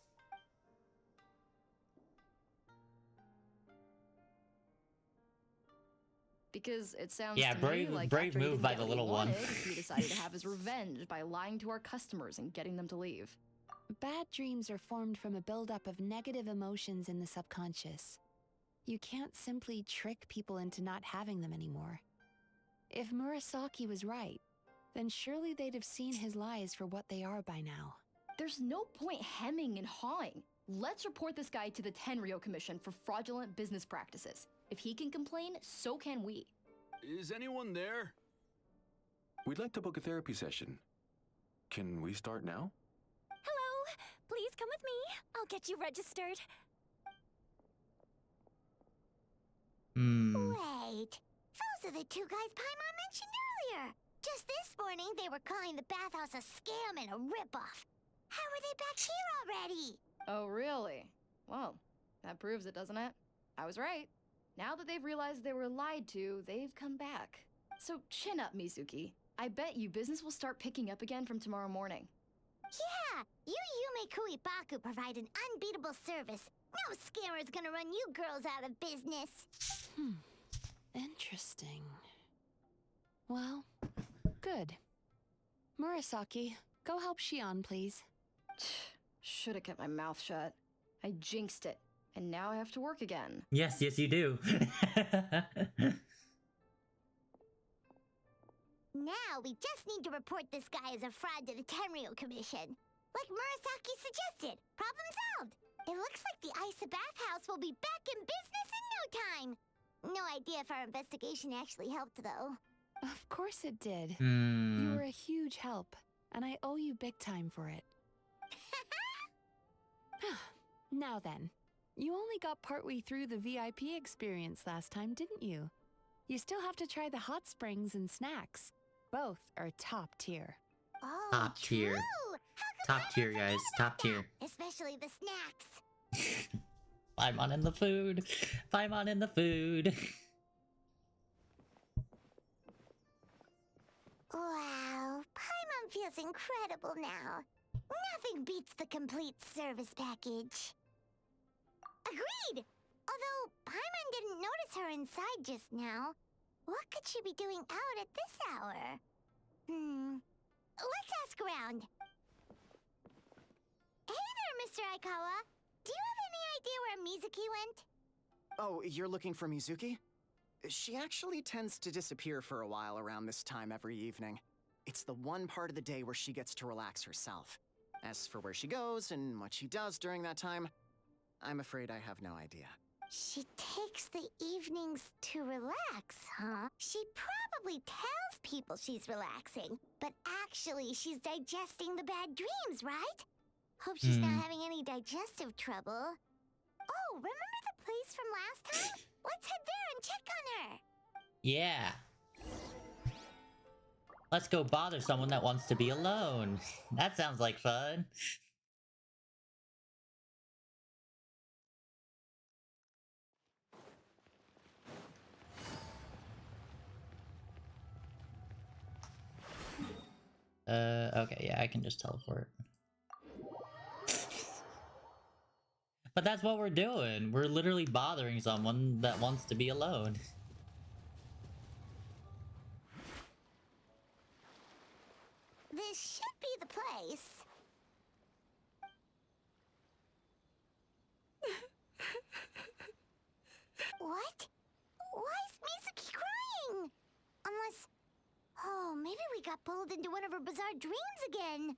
Because it sounds to brave, me like brave after he move didn't by get the what he little one. wanted, he decided to have his revenge by lying to our customers and getting them to leave. Bad dreams are formed from a buildup of negative emotions in the subconscious. You can't simply trick people into not having them anymore. If Murasaki was right, then surely they'd have seen his lies for what they are by now. There's no point hemming and hawing. Let's report this guy to the Tenryo Commission for fraudulent business practices. If he can complain, so can we. Is anyone there? We'd like to book a therapy session. Can we start now? Hello, please come with me. I'll get you registered. Wait, those are the two guys Paimon mentioned earlier. Just this morning, they were calling the bathhouse a scam and a ripoff. How are they back here already? Oh, really? Well, that proves it, doesn't it? I was right. Now that they've realized they were lied to, they've come back. So chin up, Mizuki. I bet you business will start picking up again from tomorrow morning. Yeah, you Yume Kuibaku provide an unbeatable service. No scammer's gonna run you girls out of business. Interesting. Well, good. Murasaki, go help Shion, please. Should have kept my mouth shut. I jinxed it, and now I have to work again. Yes, you do. Now we just need to report this guy as a fraud to the Tenryo Commission. Like Murasaki suggested. Problem solved. It looks like the Isa bathhouse will be back in business in no time. No idea if our investigation actually helped, though. Of course it did. You were a huge help, and I owe you big time for it. Now then, you only got partway through the VIP experience last time, didn't you? You still have to try the hot springs and snacks. Both are top tier. Oh, Top tier. true. Top tier, guys. Top tier. Especially the snacks. Paimon in the food. Paimon in the food. Wow, Paimon feels incredible now. Nothing beats the complete service package. Agreed! Although Paimon didn't notice her inside just now. What could she be doing out at this hour? Let's ask around. Hey there, Mr. Aikawa. Do you have any idea where Mizuki went? Oh, you're looking for Mizuki? She actually tends to disappear for a while around this time every evening. It's the one part of the day where she gets to relax herself. As for where she goes and what she does during that time, I'm afraid I have no idea. She takes the evenings to relax, huh? She probably tells people she's relaxing, but actually she's digesting the bad dreams, right? Hope she's not having any digestive trouble. Oh, remember the place from last time? Let's head there and check on her. Yeah. Let's go bother someone that wants to be alone. That sounds like fun. Okay, yeah, I can just teleport. But that's what we're doing. We're literally bothering someone that wants to be alone. This should be the place. What? Why is Mizuki crying? Unless... Oh, maybe we got pulled into one of her bizarre dreams again.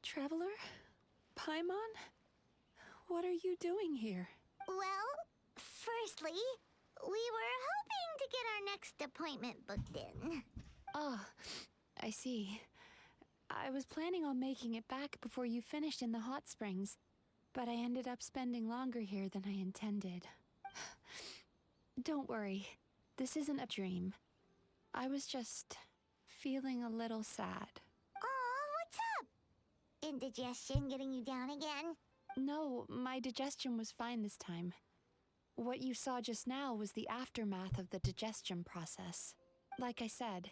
Traveler? Paimon? What are you doing here? Well, firstly, we were hoping to get our next appointment booked in. Oh, I see. I was planning on making it back before you finished in the hot springs, but I ended up spending longer here than I intended. Don't worry, this isn't a dream. I was just feeling a little sad. Oh, what's up? Indigestion getting you down again? No, my digestion was fine this time. What you saw just now was the aftermath of the digestion process. Like I said,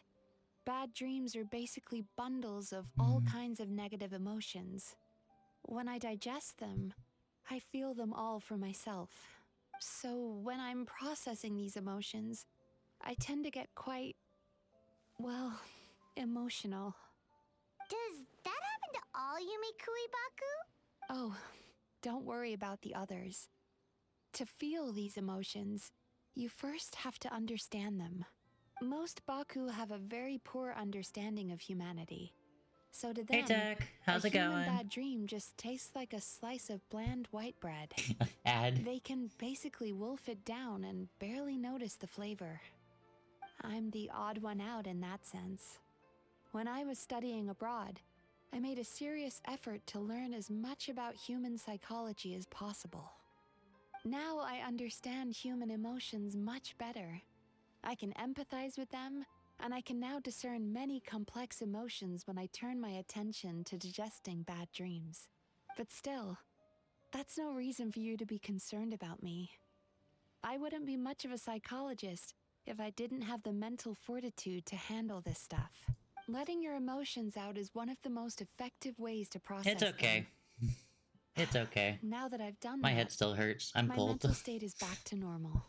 bad dreams are basically bundles of all kinds of negative emotions. When I digest them, I feel them all for myself. So when I'm processing these emotions, I tend to get quite, well, emotional. Does that happen to all Yumikui Baku? Oh, don't worry about the others. To feel these emotions, you first have to understand them. Most Baku have a very poor understanding of humanity. So to them, Hey Tech, how's a it human going? bad dream just tastes like a slice of bland white bread. Ad. They can basically wolf it down and barely notice the flavor. I'm the odd one out in that sense. When I was studying abroad, I made a serious effort to learn as much about human psychology as possible. Now I understand human emotions much better. I can empathize with them, and I can now discern many complex emotions when I turn my attention to digesting bad dreams. But still, that's no reason for you to be concerned about me. I wouldn't be much of a psychologist if I didn't have the mental fortitude to handle this stuff. Letting your emotions out is one of the most effective ways to process It's okay. them. It's okay. Now that I've done My that, head still hurts. I'm my cold. mental state is back to normal.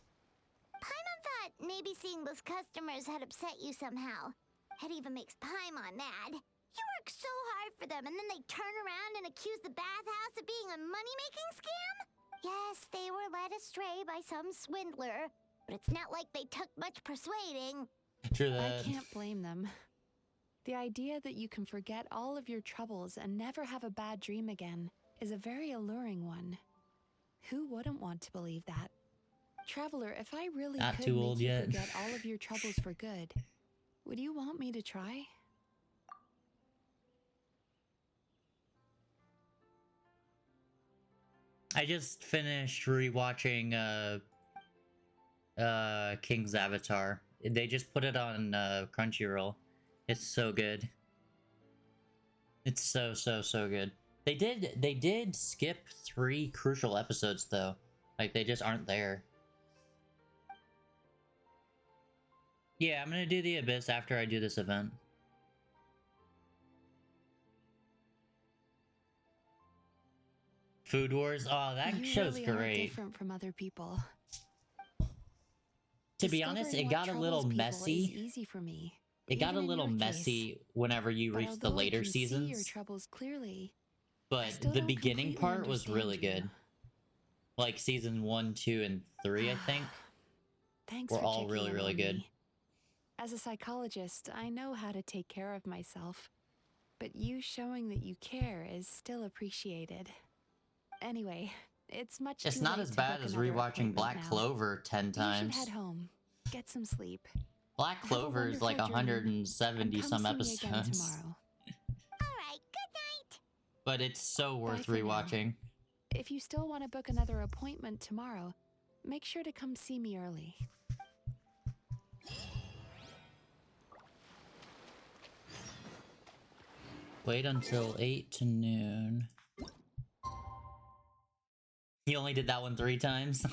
Paimon thought maybe seeing those customers had upset you somehow. It even makes Paimon mad. You work so hard for them, and then they turn around and accuse the bathhouse of being a money-making scam? Yes, they were led astray by some swindler, but it's not like they took much persuading. True I that. can't blame them. The idea that you can forget all of your troubles and never have a bad dream again is a very alluring one. Who wouldn't want to believe that? Traveler, if I really Not could too make old you yet. forget all of your troubles for good, would you want me to try? I just finished rewatching King's Avatar. They just put it on Crunchyroll. It's so good. It's so good. They did skip 3 crucial episodes though. Like they just aren't there. Yeah, I'm gonna do the Abyss after I do this event. Food Wars. Oh, that You show's really are great. different from other people. To be honest, it Discovering got what a little troubles people messy. is easy for me. It got a even in little your case. messy whenever you But reached the although I later can see your seasons. troubles clearly, But still the don't beginning completely part was really understand you. good. Like season 1, 2, and 3, I think, Thanks were for all checking really, in really on good. me. As a psychologist, I know how to take care of myself. But you showing that you care is still appreciated. Anyway, it's much It's too not late as to bad book as another rewatching appointment Black now. Clover 10 You should times. head home. Get some sleep. Black Have a Clover is like wonderful dream, 170 and come some see me again episodes. tomorrow. Alright, good night. But it's so worth for now. rewatching. If you still want to book another appointment tomorrow, make sure to come see me early. Wait until 8 to noon. You only did that one 3 times?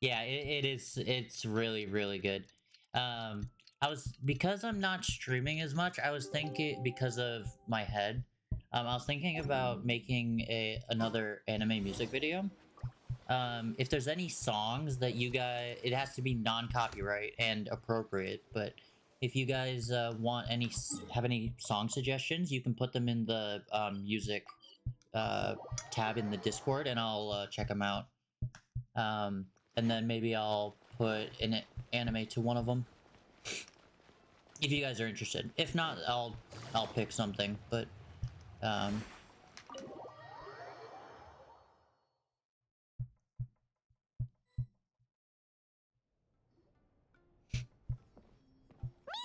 Yeah, it's really, really good. Because I'm not streaming as much, I was thinking, because of my head, I was thinking about making another anime music video. If there's any songs that you guys, it has to be non-copyright and appropriate, but if you guys have any song suggestions, you can put them in the music tab in the Discord, and I'll check them out. And then maybe I'll put an anime to one of them, if you guys are interested. If not, I'll pick something. But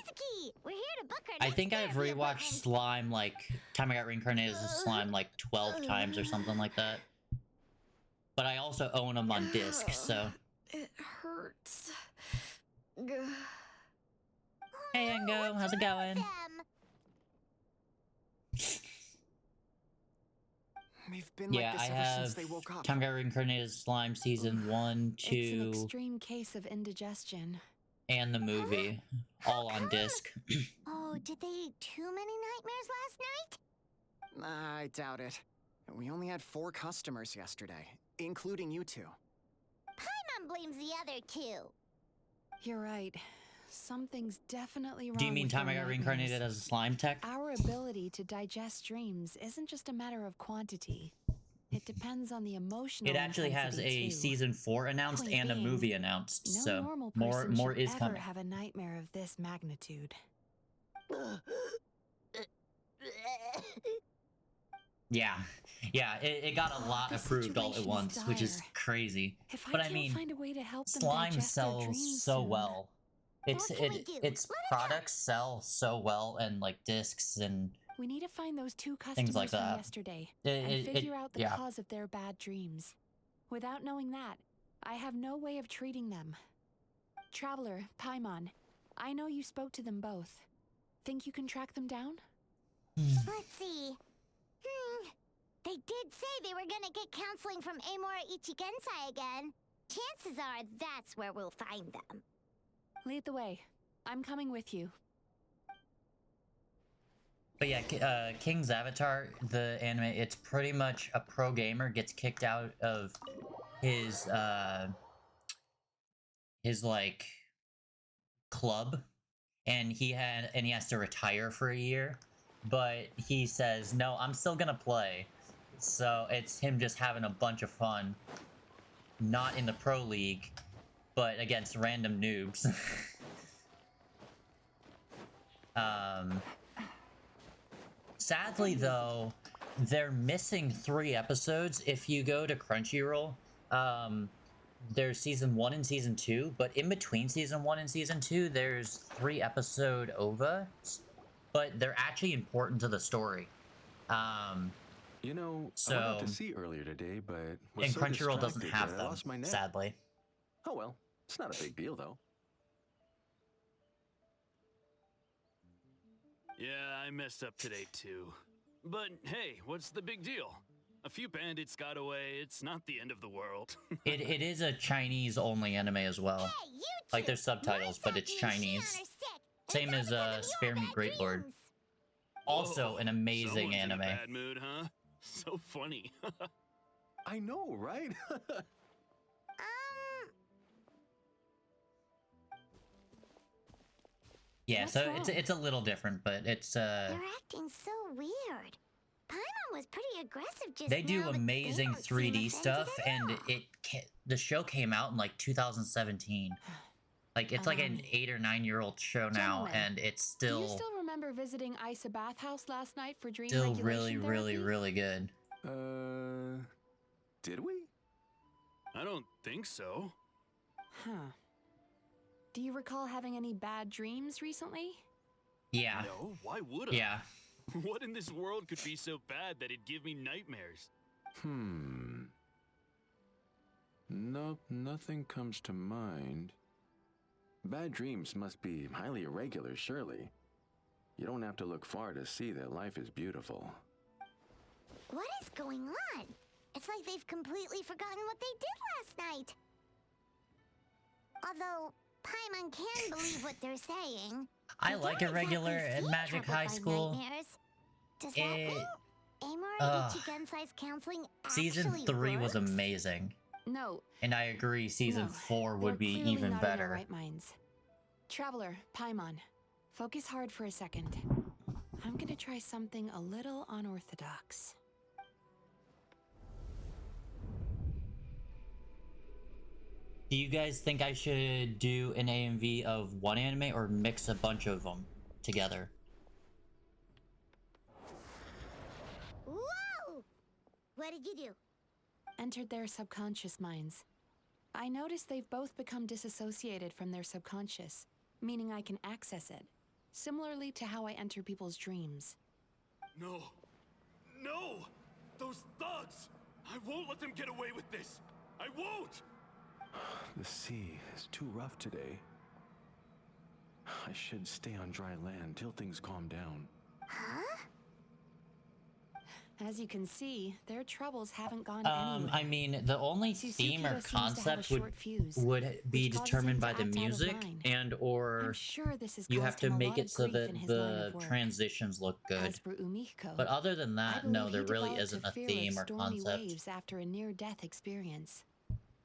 Mizuki, we're here to book our I next think I've therapy rewatched appointment. Slime like Time I Got Reincarnated as a Slime like 12 times or something like that. but I also own them on disc, so. It hurts. Ugh. Hey, Engo, how's it going? They've been Yeah, like I this ever since have they woke up. Time Got Reincarnated Slime Season 1, 2, It's an extreme case of indigestion. and the movie, all on disc. Oh, did they eat too many nightmares last night? I doubt it. We only had 4 customers yesterday, including you two. Paimon blames the other 2. You're right. Something's definitely wrong. Do you mean with Time I their Got nightmares. Reincarnated as a slime tech? Our ability to digest dreams isn't just a matter of quantity. It depends on the emotional. It actually has intensity, a too. Season 4 announced Point and a being, movie announced, No so normal more person should is ever coming. have a nightmare of this magnitude. Yeah, it got a lot This approved all at situation's once, which is dire. crazy. If But I I can't mean, find a way to help them slime digest their sells dreams so soon, well. Its What can we do? its products sell so well, and like discs and we need to find those 2 customers things like from that. yesterday It- and it- figure out the yeah. cause of their bad dreams. Without knowing that, I have no way of treating them. Traveler, Paimon, I know you spoke to them both. Think you can track them down? Let's see. They did say they were gonna get counseling from Amora Ichigensai again. Chances are that's where we'll find them. Lead the way. I'm coming with you. But yeah, King's Avatar, the anime, it's pretty much a pro gamer gets kicked out of his like club, and he has to retire for a year, but he says, no, I'm still gonna play. So it's him just having a bunch of fun, not in the pro league, but against random noobs. Sadly, though, they're missing 3 episodes. If you go to Crunchyroll, there's season 1 and season 2, but in between season 1 and season 2, there's 3 episode OVAs, but they're actually important to the story. You know, So- I went out to sea earlier today, but was And so Crunchyroll doesn't distracted have that I them, lost my net. sadly. Oh well, it's not a big deal though. Yeah, I messed up today too. But hey, what's the big deal? A few bandits got away, it's not the end of the world. It is a Chinese-only anime as well. Hey, you Like, two! there's subtitles, but it's Morisaku and Chinese. Shion are sick, and Same it's as all because of Spare your Me bad Great Lord. dreams. Also Whoa, an amazing someone's in anime. a bad mood, huh? So funny. I know, right? Yeah, What's so wrong? it's a little different, but it's They're acting so weird. Paimon was pretty aggressive just they do now, but they amazing don't seem 3D offended stuff, at and all. the show came out in like 2017. Like it's like an 8 or 9-year-old show now, Gentlemen, and it's Do you still still remember visiting Isa Bathhouse last night for dream really, regulation really, therapy? really good. Did we? I don't think so. Huh. Do you recall having any bad dreams recently? Yeah, No, why would I? yeah. What in this world could be so bad that it'd give me nightmares? Nope, nothing comes to mind. Bad dreams must be highly irregular, surely. You don't have to look far to see that life is beautiful. What is going on? It's like they've completely forgotten what they did last night. Although Paimon can believe what they're saying. I they like don't Irregular exactly at seem Magic troubled High by School. nightmares. Does that It- mean Amora Ugh. Ichigensai's counseling Season actually 3 was works? amazing, No. and I agree. Season no, 4 would they're be clearly even not in their better. right minds. Traveler, Paimon, focus hard for a second. I'm gonna try something a little unorthodox. Do you guys think I should do an AMV of one anime or mix a bunch of them together? Whoa! What did you do? Entered their subconscious minds. I noticed they've both become disassociated from their subconscious, meaning I can access it, similarly to how I enter people's dreams. No. No! Those thugs! I won't let them get away with this! I won't! The sea is too rough today. I should stay on dry land till things calm down. Huh? As you can see, their troubles haven't gone anywhere. I mean, the only theme or Susukida seems to have a concept short fuse, would be which causes determined him by to the act out of music line. and I'm or sure this has you have caused to him a make lot it of so grief that in his line the of work. transitions look good. As for Umiko, But other than I that, believe no, he there really developed isn't a a fear theme of or stormy concept. waves after a near-death experience.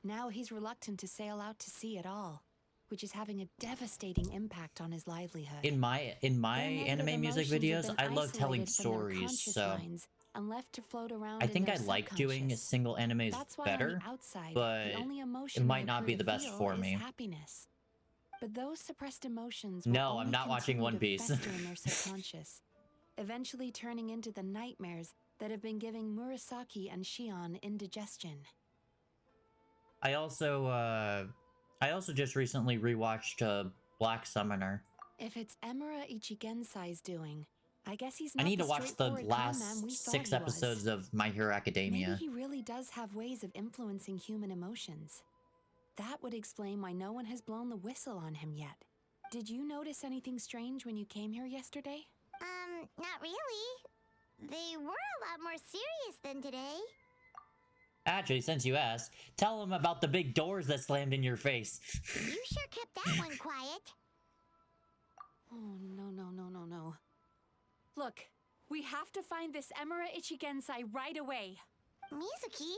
Now he's reluctant to sail out to sea at all, which is having a devastating impact on his livelihood. In my Their negative anime music emotions have videos, been I love telling isolated from their stories, conscious so minds and left to float around I in think their I like doing subconscious. single animes That's why better, on the outside, but the only it emotion might they not appear be to the best feel for is me. happiness. But those suppressed emotions will No, I'm only not watching continue One to Piece. fester in their subconscious, eventually turning into the nightmares that have been giving Murasaki and Shion indigestion. I also just recently rewatched Black Summoner. If it's Emura Ichigensai's doing, I guess he's I not need the to watch the straightforward con man last we thought 6 he was. episodes of My Hero Maybe Academia. he really does have ways of influencing human emotions. That would explain why no one has blown the whistle on him yet. Did you notice anything strange when you came here yesterday? Not really. They were a lot more serious than today. Actually, since you asked, tell him about the big doors that slammed in your face. You sure kept that one quiet. Oh, no. Look, we have to find this Emura Ichigensai right away. Mizuki,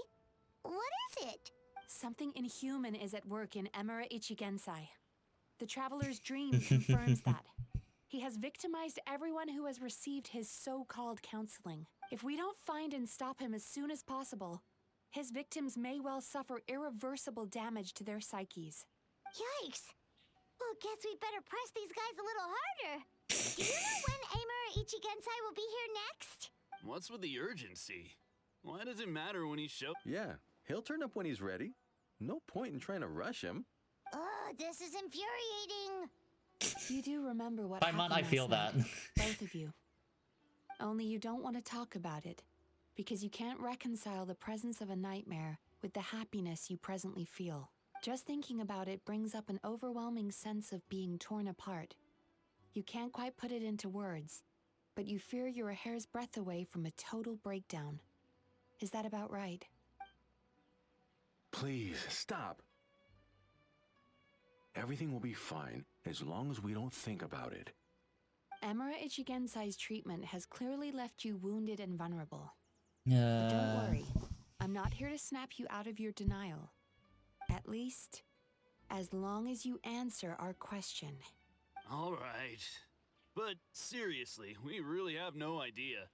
what is it? Something inhuman is at work in Emura Ichigensai. The Traveler's Dream confirms that. He has victimized everyone who has received his so-called counseling. If we don't find and stop him as soon as possible, his victims may well suffer irreversible damage to their psyches. Yikes. Well, guess we better press these guys a little harder. Do you know when Emura Ichigensai will be here next? What's with the urgency? Why does it matter when he shows? Yeah, he'll turn up when he's ready. No point in trying to rush him. Ugh, this is infuriating. You do remember what Paimon, happened I feel last that. night, both of you. Only you don't want to talk about it, because you can't reconcile the presence of a nightmare with the happiness you presently feel. Just thinking about it brings up an overwhelming sense of being torn apart. You can't quite put it into words, but you fear you're a hair's breadth away from a total breakdown. Is that about right? Please, stop. Everything will be fine as long as we don't think about it. Emura Ichigensai's treatment has clearly left you wounded and vulnerable. But don't worry, I'm not here to snap you out of your denial. At least, as long as you answer our question. All right. But seriously, we really have no idea.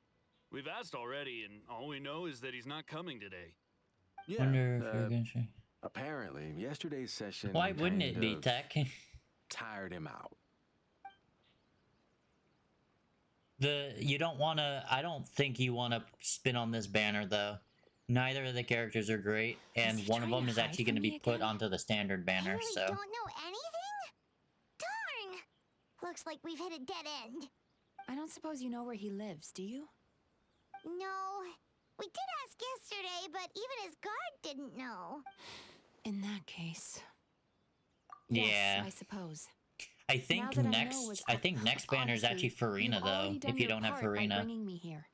We've asked already, and all we know is that he's not coming today. Yeah, Wonder if you're gonna say. apparently, yesterday's session Why wouldn't it kind be, of Tech? tired him out. I don't think you wanna spin on this banner though. Neither of the characters are great, and one of them is actually gonna be put onto the standard I banner, really so. don't know anything? Darn! Looks like we've hit a dead end. I don't suppose you know where he lives, do you? No. We did ask yesterday, but even his guard didn't know. In that case... Yeah. Yes, I suppose. I think Now that I know what's next banner is actually honestly, Farina you've though, already done if you your don't have part by Farina. bringing me here.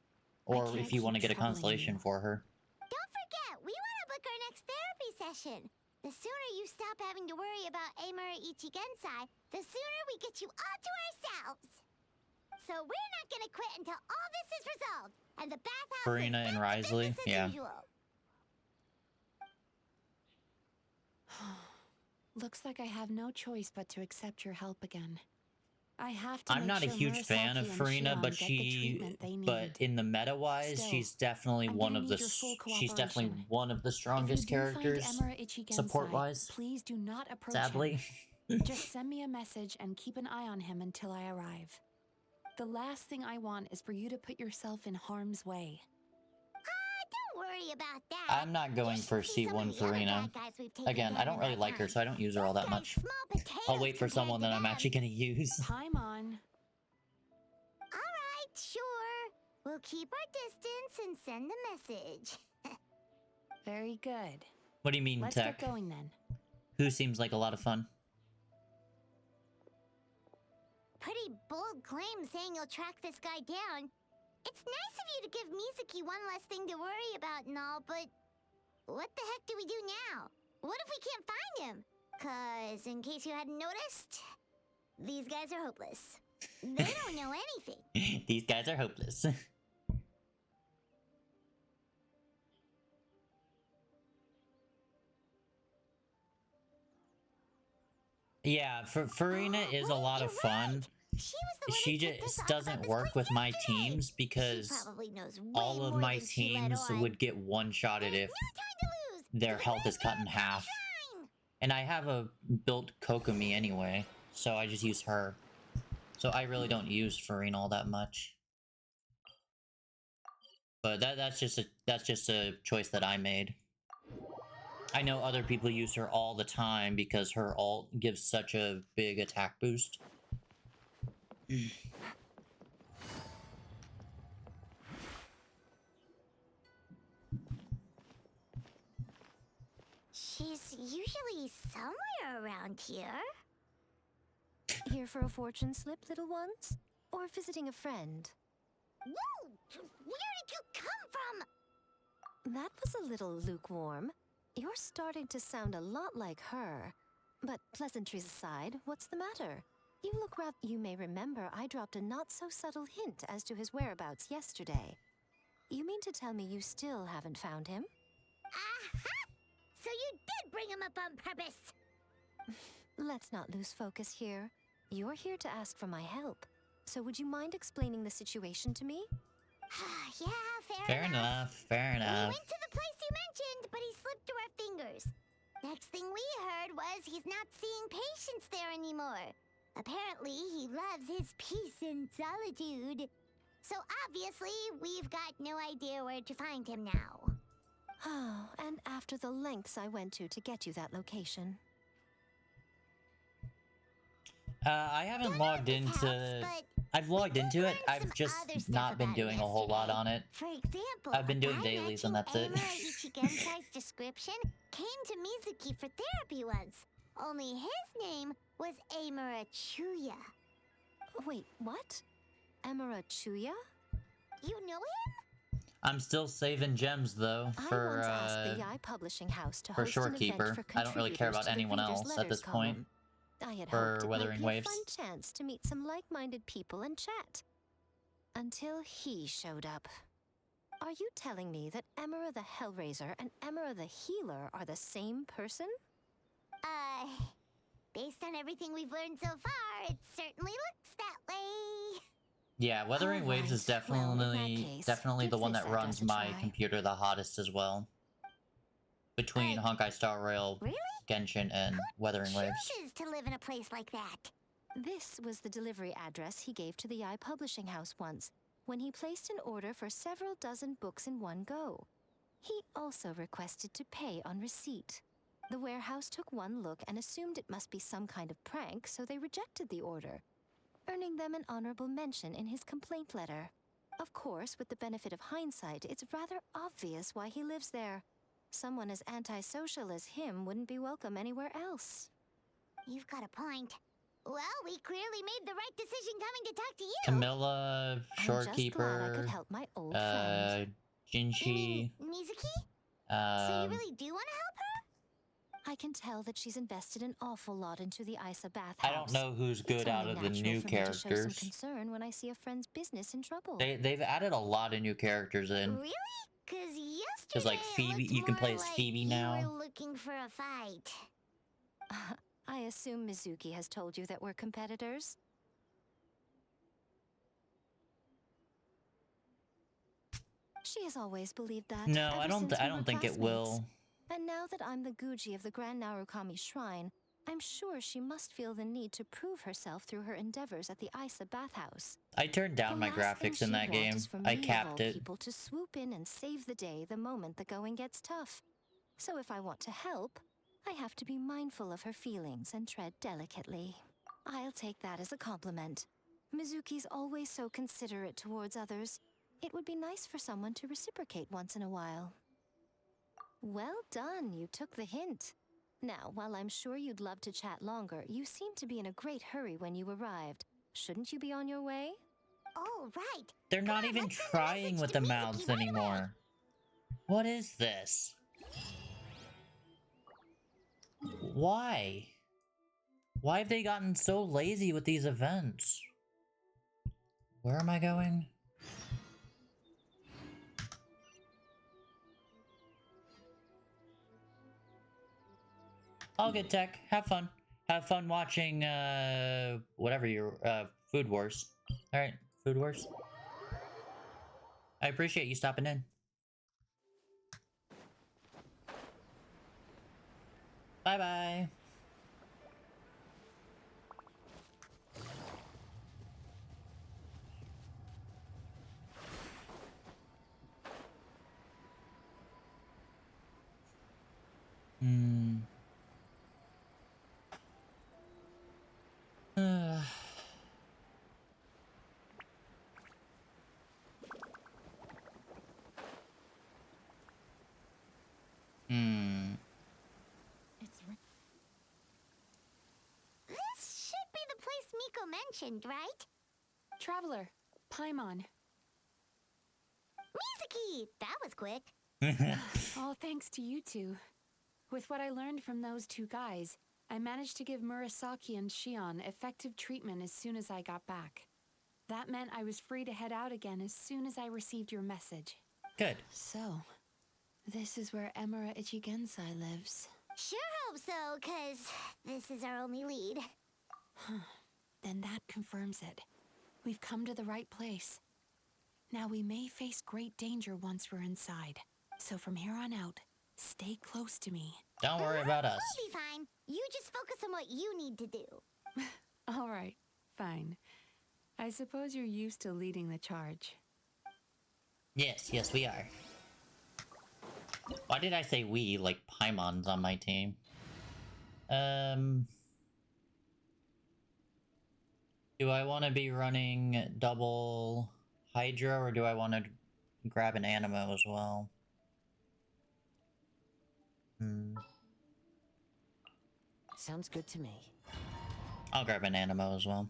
Or can't if you want to keep get a troubling consolation you. for her. Don't forget, we want to book our next therapy session. The sooner you stop having to worry about Emura Ichigensai, the sooner we get you all to ourselves. So we're not gonna quit until all this is resolved, and the bathhouse Farina is and back to Risley, business as yeah. usual. Looks like I have no choice but to accept your help again. I have to I'm make not a sure huge fan of Murasaki and Farina, Shion but get the treatment they need. but in the meta wise, Still, she's definitely I'm one gonna of the need your full she's definitely cooperation. one of the If you strongest do find characters Emura Ichigensai, support wise. please do not approach Sadly. him. Just send me a message and keep an eye on him until I arrive. The last thing I want is for you to put yourself in harm's way. Don't worry about that. I'm not going for C1 Farina. Again, I don't really like her, so I don't use her all that much. I'll wait for someone that I'm actually gonna use. Paimon. Alright, sure. We'll keep our distance and send the message. Very good. What do you mean, Let's Tech? get going then. Who seems like a lot of fun? Pretty bold claim saying you'll track this guy down. It's nice of you to give Mizuki one less thing to worry about and all, but what the heck do we do now? What if we can't find him? 'Cause in case you hadn't noticed, these guys are hopeless. They don't know anything. These guys are hopeless. Yeah, Farina is a lot of fun. She just doesn't work with my teams because all of my teams would get one-shotted if their health is cut in half. And I have a built Kokomi anyway, so I just use her. So I really don't use Farina all that much. But that's just a choice that I made. I know other people use her all the time because her ult gives such a big attack boost. She's usually somewhere around here. Here for a fortune slip, little ones? Or visiting a friend? Whoa! Where did you come from? That was a little lukewarm. You're starting to sound a lot like her. But pleasantries aside, what's the matter? You look rather... You may remember I dropped a not-so-subtle hint as to his whereabouts yesterday. You mean to tell me you still haven't found him? Aha! So you did bring him up on purpose! Let's not lose focus here. You're here to ask for my help. So would you mind explaining the situation to me? Yeah, Fair enough, fair We enough. went to the place you mentioned, but he slipped through our fingers. Next thing we heard was he's not seeing patients there anymore. Apparently, he loves his peace and solitude. So obviously, we've got no idea where to find him now. Oh, and after the lengths I went to get you that location. I haven't logged into... I've logged into it, I've just not been doing a whole lot on it. For example, I've been doing dailies and that's it. Ichigensai's description came to Mizuki for therapy once. Only his name was Amura Chuya. Wait, what? Amura Chuya? You know him? I'm still saving gems though I once asked the Yai Publishing House to for host an event Shorekeeper. for I don't really care contributors about to the anyone Reader's else at Letters this point. column. I had For hoped it Weathering might be Waves. a fun chance to meet some like-minded people and chat. Until he showed up. Are you telling me that Emera the Hellraiser and Emera the Healer are the same person? Based on everything we've learned so far, it certainly looks that way. Yeah, Weathering Waves is definitely the one that runs my computer the hottest as well. Between Honkai Star Rail, Genshin, and Weathering Waves. Chooses to live in a place like that. This was the delivery address he gave to the Yai Publishing House once, when he placed an order for several dozen books in one go. He also requested to pay on receipt. The warehouse took one look and assumed it must be some kind of prank, so they rejected the order, earning them an honorable mention in his complaint letter. Of course, with the benefit of hindsight, it's rather obvious why he lives there. Someone as antisocial as him wouldn't be welcome anywhere else. You've got a point. Well, we clearly made the right decision coming to talk to you. Camilla, I'm just glad I Shorekeeper, could help my old friend. Jinshi. Mizuki? So you really do want to help her? I can tell that she's invested an awful lot into the Isa bathhouse. I don't know who's good It's out only of the natural new for me to show some characters. concern when I see a friend's business in trouble. They've added a lot of new characters in. Really? Because yesterday Because like Phoebe, you can play as Phoebe you now. were looking for a fight. I assume Mizuki has told you that we're competitors? She has always believed that. No, ever I don't. since I we don't were think it classmates. will. And now that I'm the Guji of the Grand Narukami Shrine, I'm sure she must feel the need to prove herself through her endeavors at the Isa bathhouse. I turned down my The last thing graphics in she'd that want game. is for I me, of capped all it. people to swoop in and save the day the moment the going gets tough. So if I want to help, I have to be mindful of her feelings and tread delicately. I'll take that as a compliment. Mizuki's always so considerate towards others. It would be nice for someone to reciprocate once in a while. Well done, you took the hint. Now, while I'm sure you'd love to chat longer, you seemed to be in a great hurry when you arrived. Shouldn't you be on your way? Oh, right. They're not even trying with the mouths anymore. What is this? Why? Why have they gotten so lazy with these events? Where am I going? All good, Tech. Have fun. Have fun watching, whatever your, Food Wars. Alright, Food Wars. I appreciate you stopping in. Bye-bye. Hmm. Hmm. This should be the place Miko mentioned, right? Traveler, Paimon. Mizuki! That was quick. All thanks to you two. With what I learned from those two guys, I managed to give Murasaki and Shion effective treatment as soon as I got back. That meant I was free to head out again as soon as I received your message. Good. So, this is where Emura Ichigensai lives. Sure hope so, 'cause this is our only lead. Then that confirms it. We've come to the right place. Now we may face great danger once we're inside. So from here on out, stay close to me. Don't worry about us. We'll be fine. You just focus on what you need to do. All right, fine. I suppose you're used to leading the charge. Yes, yes, we are. Why did I say we, like Paimon's on my team? Do I want to be running double Hydra, or do I want to grab an Animo as well? Sounds good to me. I'll grab an Animo as well.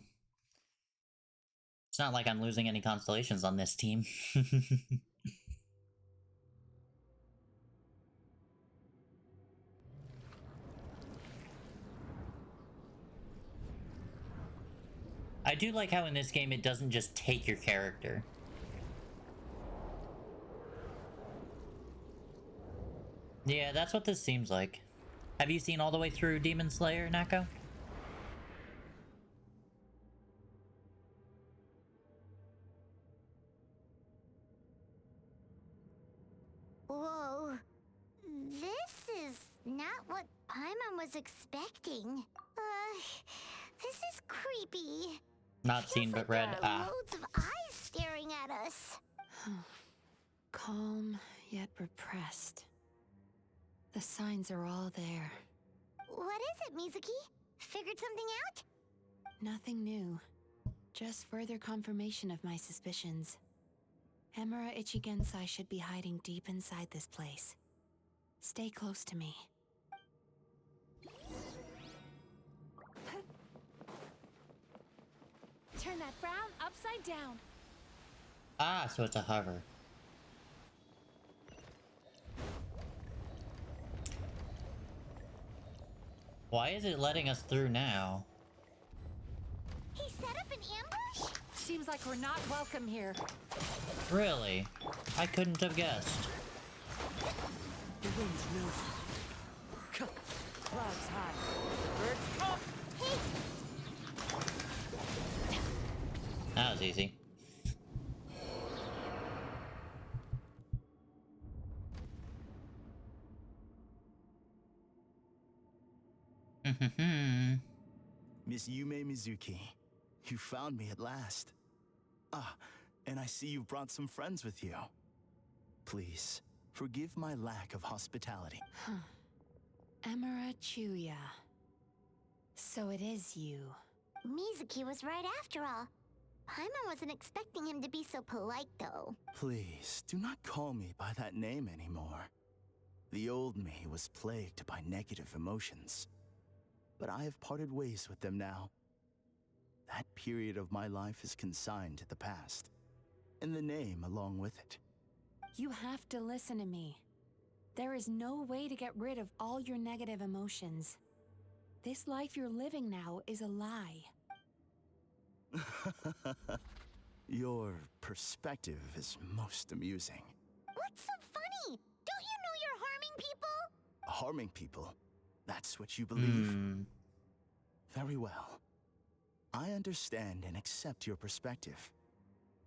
It's not like I'm losing any constellations on this team. I do like how in this game it doesn't just take your character. Yeah, that's what this seems like. Have you seen all the way through Demon Slayer, Nako? Whoa. This is not what Paimon was expecting. This is creepy. Not seen but read. There are loads of eyes staring at us. Calm, yet repressed. The signs are all there. What is it, Mizuki? Figured something out? Nothing new. Just further confirmation of my suspicions. Emura Ichigensai should be hiding deep inside this place. Stay close to me. Turn that frown upside down. Ah, so it's a hover. Why is it letting us through now? He set up an ambush? Seems like we're not welcome here. Really? I couldn't have guessed. The wind's nosy. Clouds high. Birds come. That was easy. Miss Yume Mizuki, you found me at last. Ah, and I see you've brought some friends with you. Please, forgive my lack of hospitality. Emura Chuya. So it is you. Mizuki was right after all. Paimon wasn't expecting him to be so polite, though. Please, do not call me by that name anymore. The old me was plagued by negative emotions, but I have parted ways with them now. That period of my life is consigned to the past, and the name along with it. You have to listen to me. There is no way to get rid of all your negative emotions. This life you're living now is a lie. Your perspective is most amusing. What's so funny? Don't you know you're harming people? Harming people? That's what you believe? Very well. I understand and accept your perspective,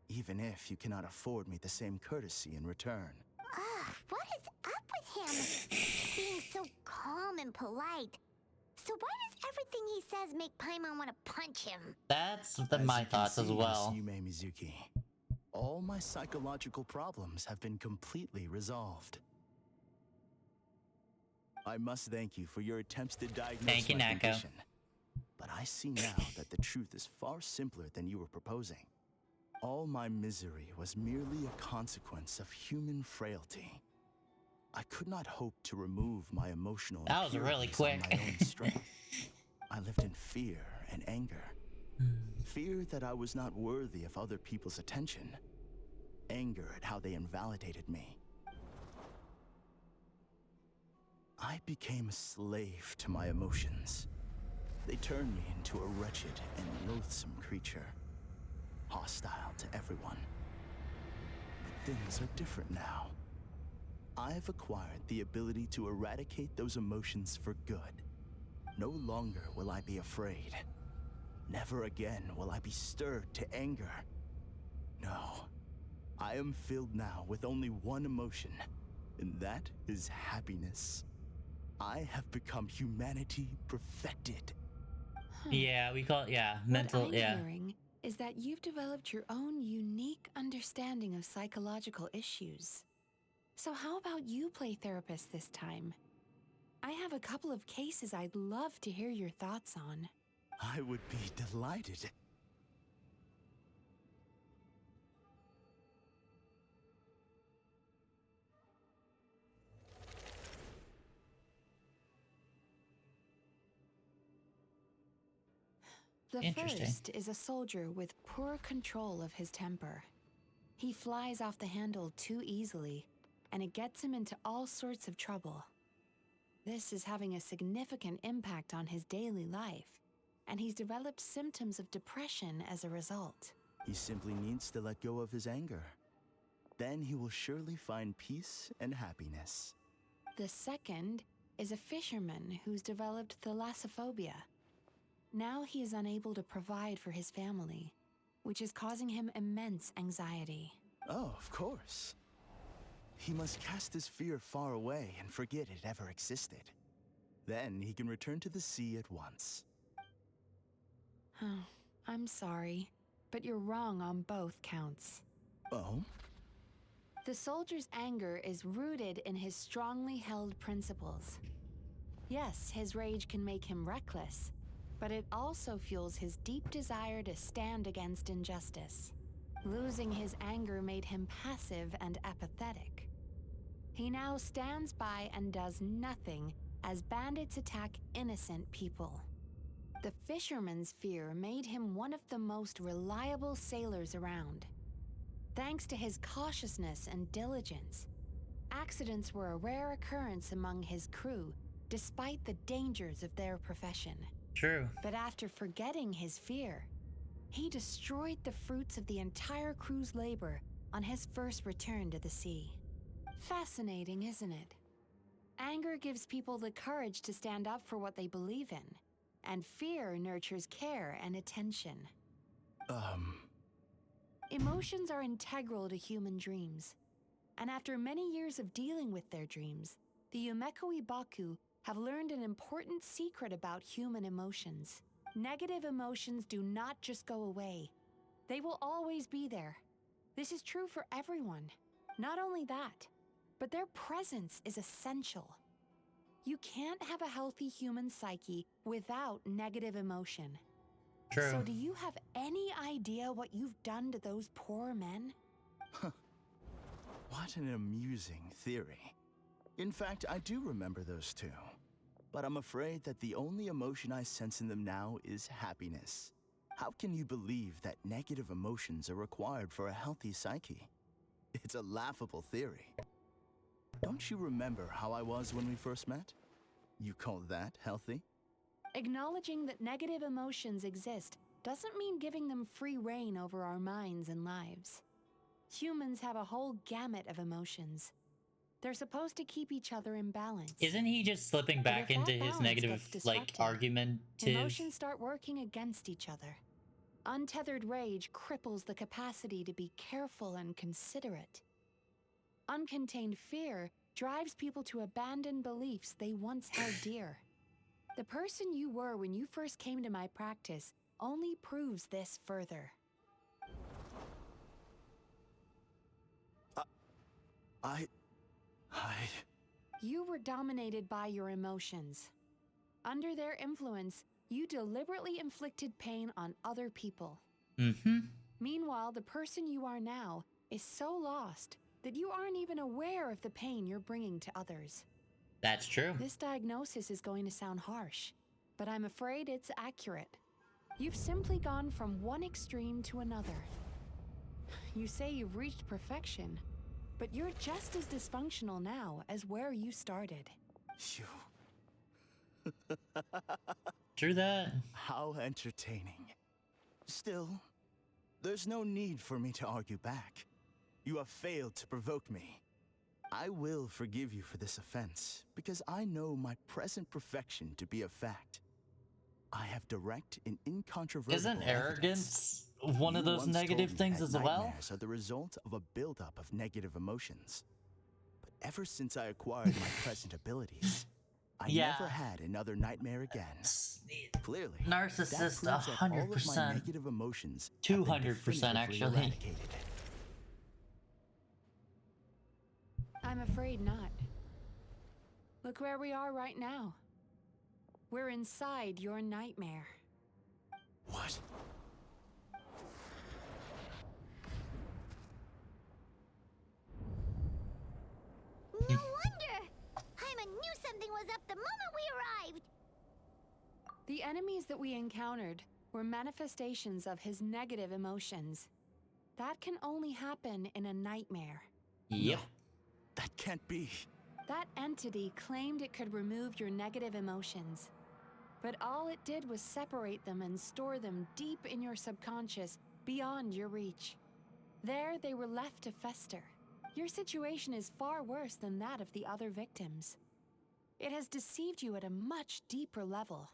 even if you cannot afford me the same courtesy in return. Ugh, what is up with him? Being so calm and polite. So why does everything he says make Paimon want to punch him? That's As my you can thoughts as see, well. Miss Yume Mizuki, all my psychological problems have been completely resolved. I must thank you for your attempts to diagnose Thank you, my Nako. condition. But I see now that the truth is far simpler than you were proposing. All my misery was merely a consequence of human frailty. I could not hope to remove my emotional That was really impurities on quick. my own strength. I lived in fear and anger. Fear that I was not worthy of other people's attention. Anger at how they invalidated me. I became a slave to my emotions. They turned me into a wretched and loathsome creature, hostile to everyone. But things are different now. I've acquired the ability to eradicate those emotions for good. No longer will I be afraid. Never again will I be stirred to anger. No, I am filled now with only one emotion, and that is happiness. I have become humanity perfected. Yeah, we call it, What I'm yeah. hearing is that you've developed your own unique understanding of psychological issues. So how about you play therapist this time? I have a couple of cases I'd love to hear your thoughts on. I would be delighted. The Interesting. first is a soldier with poor control of his temper. He flies off the handle too easily, and it gets him into all sorts of trouble. This is having a significant impact on his daily life, and he's developed symptoms of depression as a result. He simply needs to let go of his anger. Then he will surely find peace and happiness. The second is a fisherman who's developed thalassophobia. Now he is unable to provide for his family, which is causing him immense anxiety. Oh, of course. He must cast his fear far away and forget it ever existed. Then he can return to the sea at once. Oh, I'm sorry, but you're wrong on both counts. Oh? The soldier's anger is rooted in his strongly held principles. Yes, his rage can make him reckless, but it also fuels his deep desire to stand against injustice. Losing his anger made him passive and apathetic. He now stands by and does nothing as bandits attack innocent people. The fisherman's fear made him one of the most reliable sailors around. Thanks to his cautiousness and diligence, accidents were a rare occurrence among his crew, despite the dangers of their profession. True. But after forgetting his fear, he destroyed the fruits of the entire crew's labor on his first return to the sea. Fascinating, isn't it? Anger gives people the courage to stand up for what they believe in, and fear nurtures care and attention. Emotions are integral to human dreams, and after many years of dealing with their dreams, the Yumekoi Baku have learned an important secret about human emotions. Negative emotions do not just go away. They will always be there. This is true for everyone. Not only that, but their presence is essential. You can't have a healthy human psyche without negative emotion. True. So do you have any idea what you've done to those poor men? What an amusing theory. In fact, I do remember those two. But I'm afraid that the only emotion I sense in them now is happiness. How can you believe that negative emotions are required for a healthy psyche? It's a laughable theory. Don't you remember how I was when we first met? You call that healthy? Acknowledging that negative emotions exist doesn't mean giving them free rein over our minds and lives. Humans have a whole gamut of emotions. They're supposed to keep each other in balance. Isn't he just slipping But back if into that his balance negative, gets like, disrupted, argumentative? emotions start working against each other. Untethered rage cripples the capacity to be careful and considerate. Uncontained fear drives people to abandon beliefs they once held dear. The person you were when you first came to my practice only proves this further. You were dominated by your emotions. Under their influence, you deliberately inflicted pain on other people. Mm-hmm. Meanwhile, the person you are now is so lost that you aren't even aware of the pain you're bringing to others. That's true. This diagnosis is going to sound harsh, but I'm afraid it's accurate. You've simply gone from one extreme to another. You say you've reached perfection, but you're just as dysfunctional now as where you started. True that. How entertaining. Still, there's no need for me to argue back. You have failed to provoke me. I will forgive you for this offense, because I know my present perfection to be a fact. I have direct and incontrovertible Isn't arrogance evidence. one of You those once negative told me things that as well? nightmares are the result of a buildup of negative emotions. But ever since I acquired my present abilities, I never had another nightmare again. Clearly, Narcissist, that proves that all of my 100%. negative emotions have been 200% definitively actually. eradicated. I'm afraid not. Look where we are right now. We're inside your nightmare. What? No wonder! Paimon knew something was up the moment we arrived! The enemies that we encountered were manifestations of his negative emotions. That can only happen in a nightmare. Yep. That can't be. That entity claimed it could remove your negative emotions. But all it did was separate them and store them deep in your subconscious, beyond your reach. There, they were left to fester. Your situation is far worse than that of the other victims. It has deceived you at a much deeper level.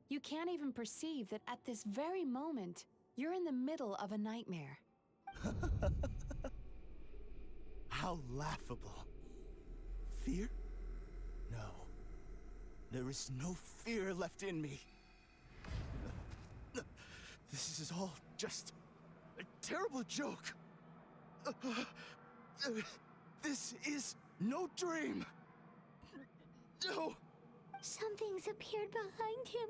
You can't even perceive that at this very moment, you're in the middle of a nightmare. How laughable. Fear? No. There is no fear left in me. This is all just a terrible joke. This is no dream. No. Something's appeared behind him.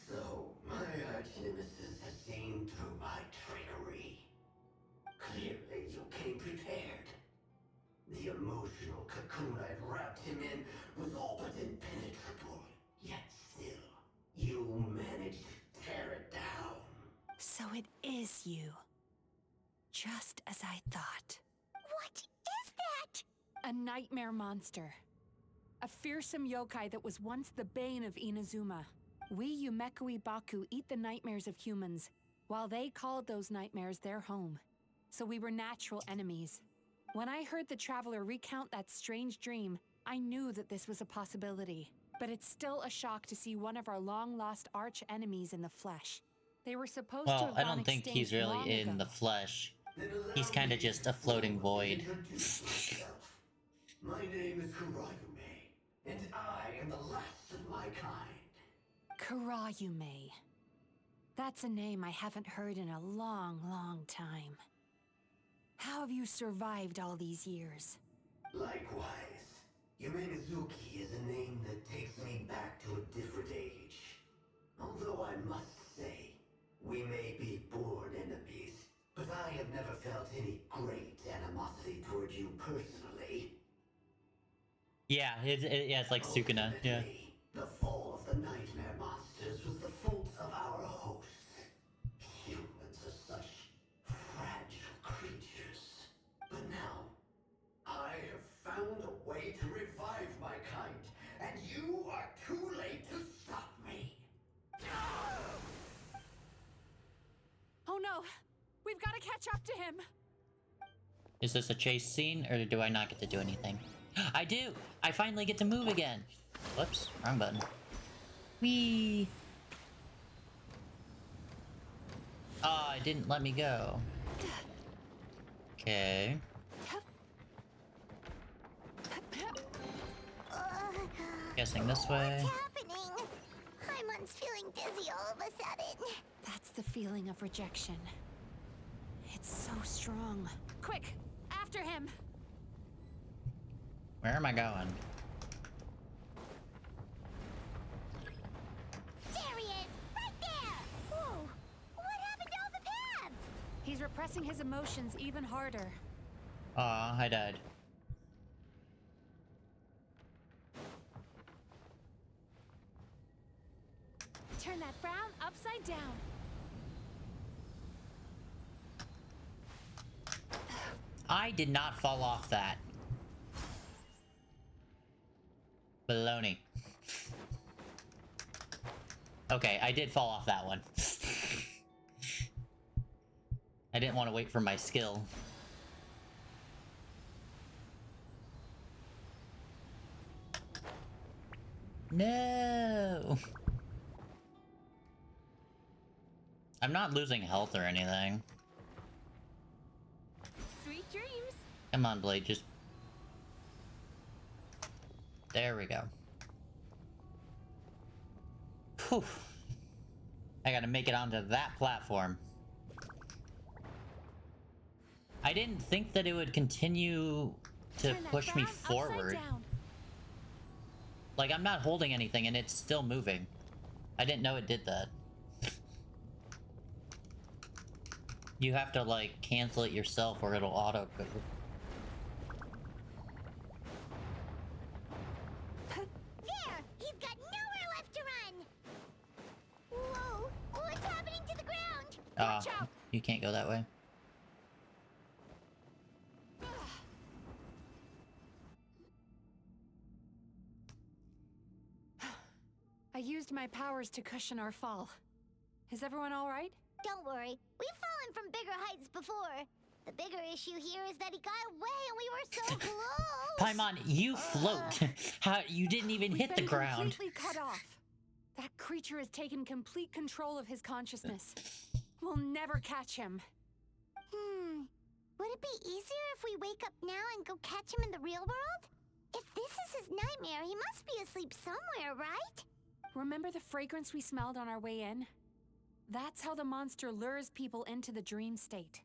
So, my arch-nemesis has seen through my trickery. Clearly, you came prepared. The emotional cocoon I'd wrapped him in was all but impenetrable. Yet still, you managed to tear it down. So it is you. Just as I thought. What is that? A nightmare monster. A fearsome yokai that was once the bane of Inazuma. We Yumekui Baku eat the nightmares of humans, while they called those nightmares their home. So we were natural enemies. When I heard the traveler recount that strange dream, I knew that this was a possibility. But it's still a shock to see one of our long-lost arch-enemies in the flesh. They were supposed to Well, have I gone don't think extinct he's long really in ago. the flesh. He's kind of just a floating void. My name is Kurayume, and I am the last of my kind. Kurayume. That's a name I haven't heard in a long, long time. How have you survived all these years? Likewise, Yume Mizuki is a name that takes me back to a different age. Although I must say, we may be born enemies, but I have never felt any great animosity toward you personally. Yeah, yeah, it's like Sukuna. Yeah. Ultimately, the fall of the nightmare monsters was the fault of our hosts. Humans are such fragile creatures. But now, I have found a way to revive my kind, and you are too late to stop me. Oh no! We've got to catch up to him! Is this a chase scene, or do I not get to do anything? I do! I finally get to move again! Whoops, wrong button. Whee! Oh, it didn't let me go. Okay. Guessing this way. What's happening? Paimon's feeling dizzy all of a sudden. That's the feeling of rejection. It's so strong. Quick! After him! Where am I going? There he is! Right there! Whoa! What happened to all the paths? He's repressing his emotions even harder. Aw, I died. Turn that frown upside down. I did not fall off that. Baloney. Okay, I did fall off that one. I didn't want to wait for my skill. No! I'm not losing health or anything. Sweet dreams! Come on, Blade, just... There we go. Whew. I gotta make it onto that platform. I didn't think that it would continue to push me forward. Like, I'm not holding anything and it's still moving. I didn't know it did that. You have to, like, cancel it yourself or it'll auto-go. There! He's got nowhere left to run! Whoa! What's happening to the ground? Ah, you can't go that way. I used my powers to cushion our fall. Is everyone all right? Don't worry. We've fallen from bigger heights before. The bigger issue here is that he got away and we were so close! Paimon, you float! How, you didn't even hit the ground. Completely cut off. That creature has taken complete control of his consciousness. We'll never catch him. Would it be easier if we wake up now and go catch him in the real world? If this is his nightmare, he must be asleep somewhere, right? Remember the fragrance we smelled on our way in? That's how the monster lures people into the dream state.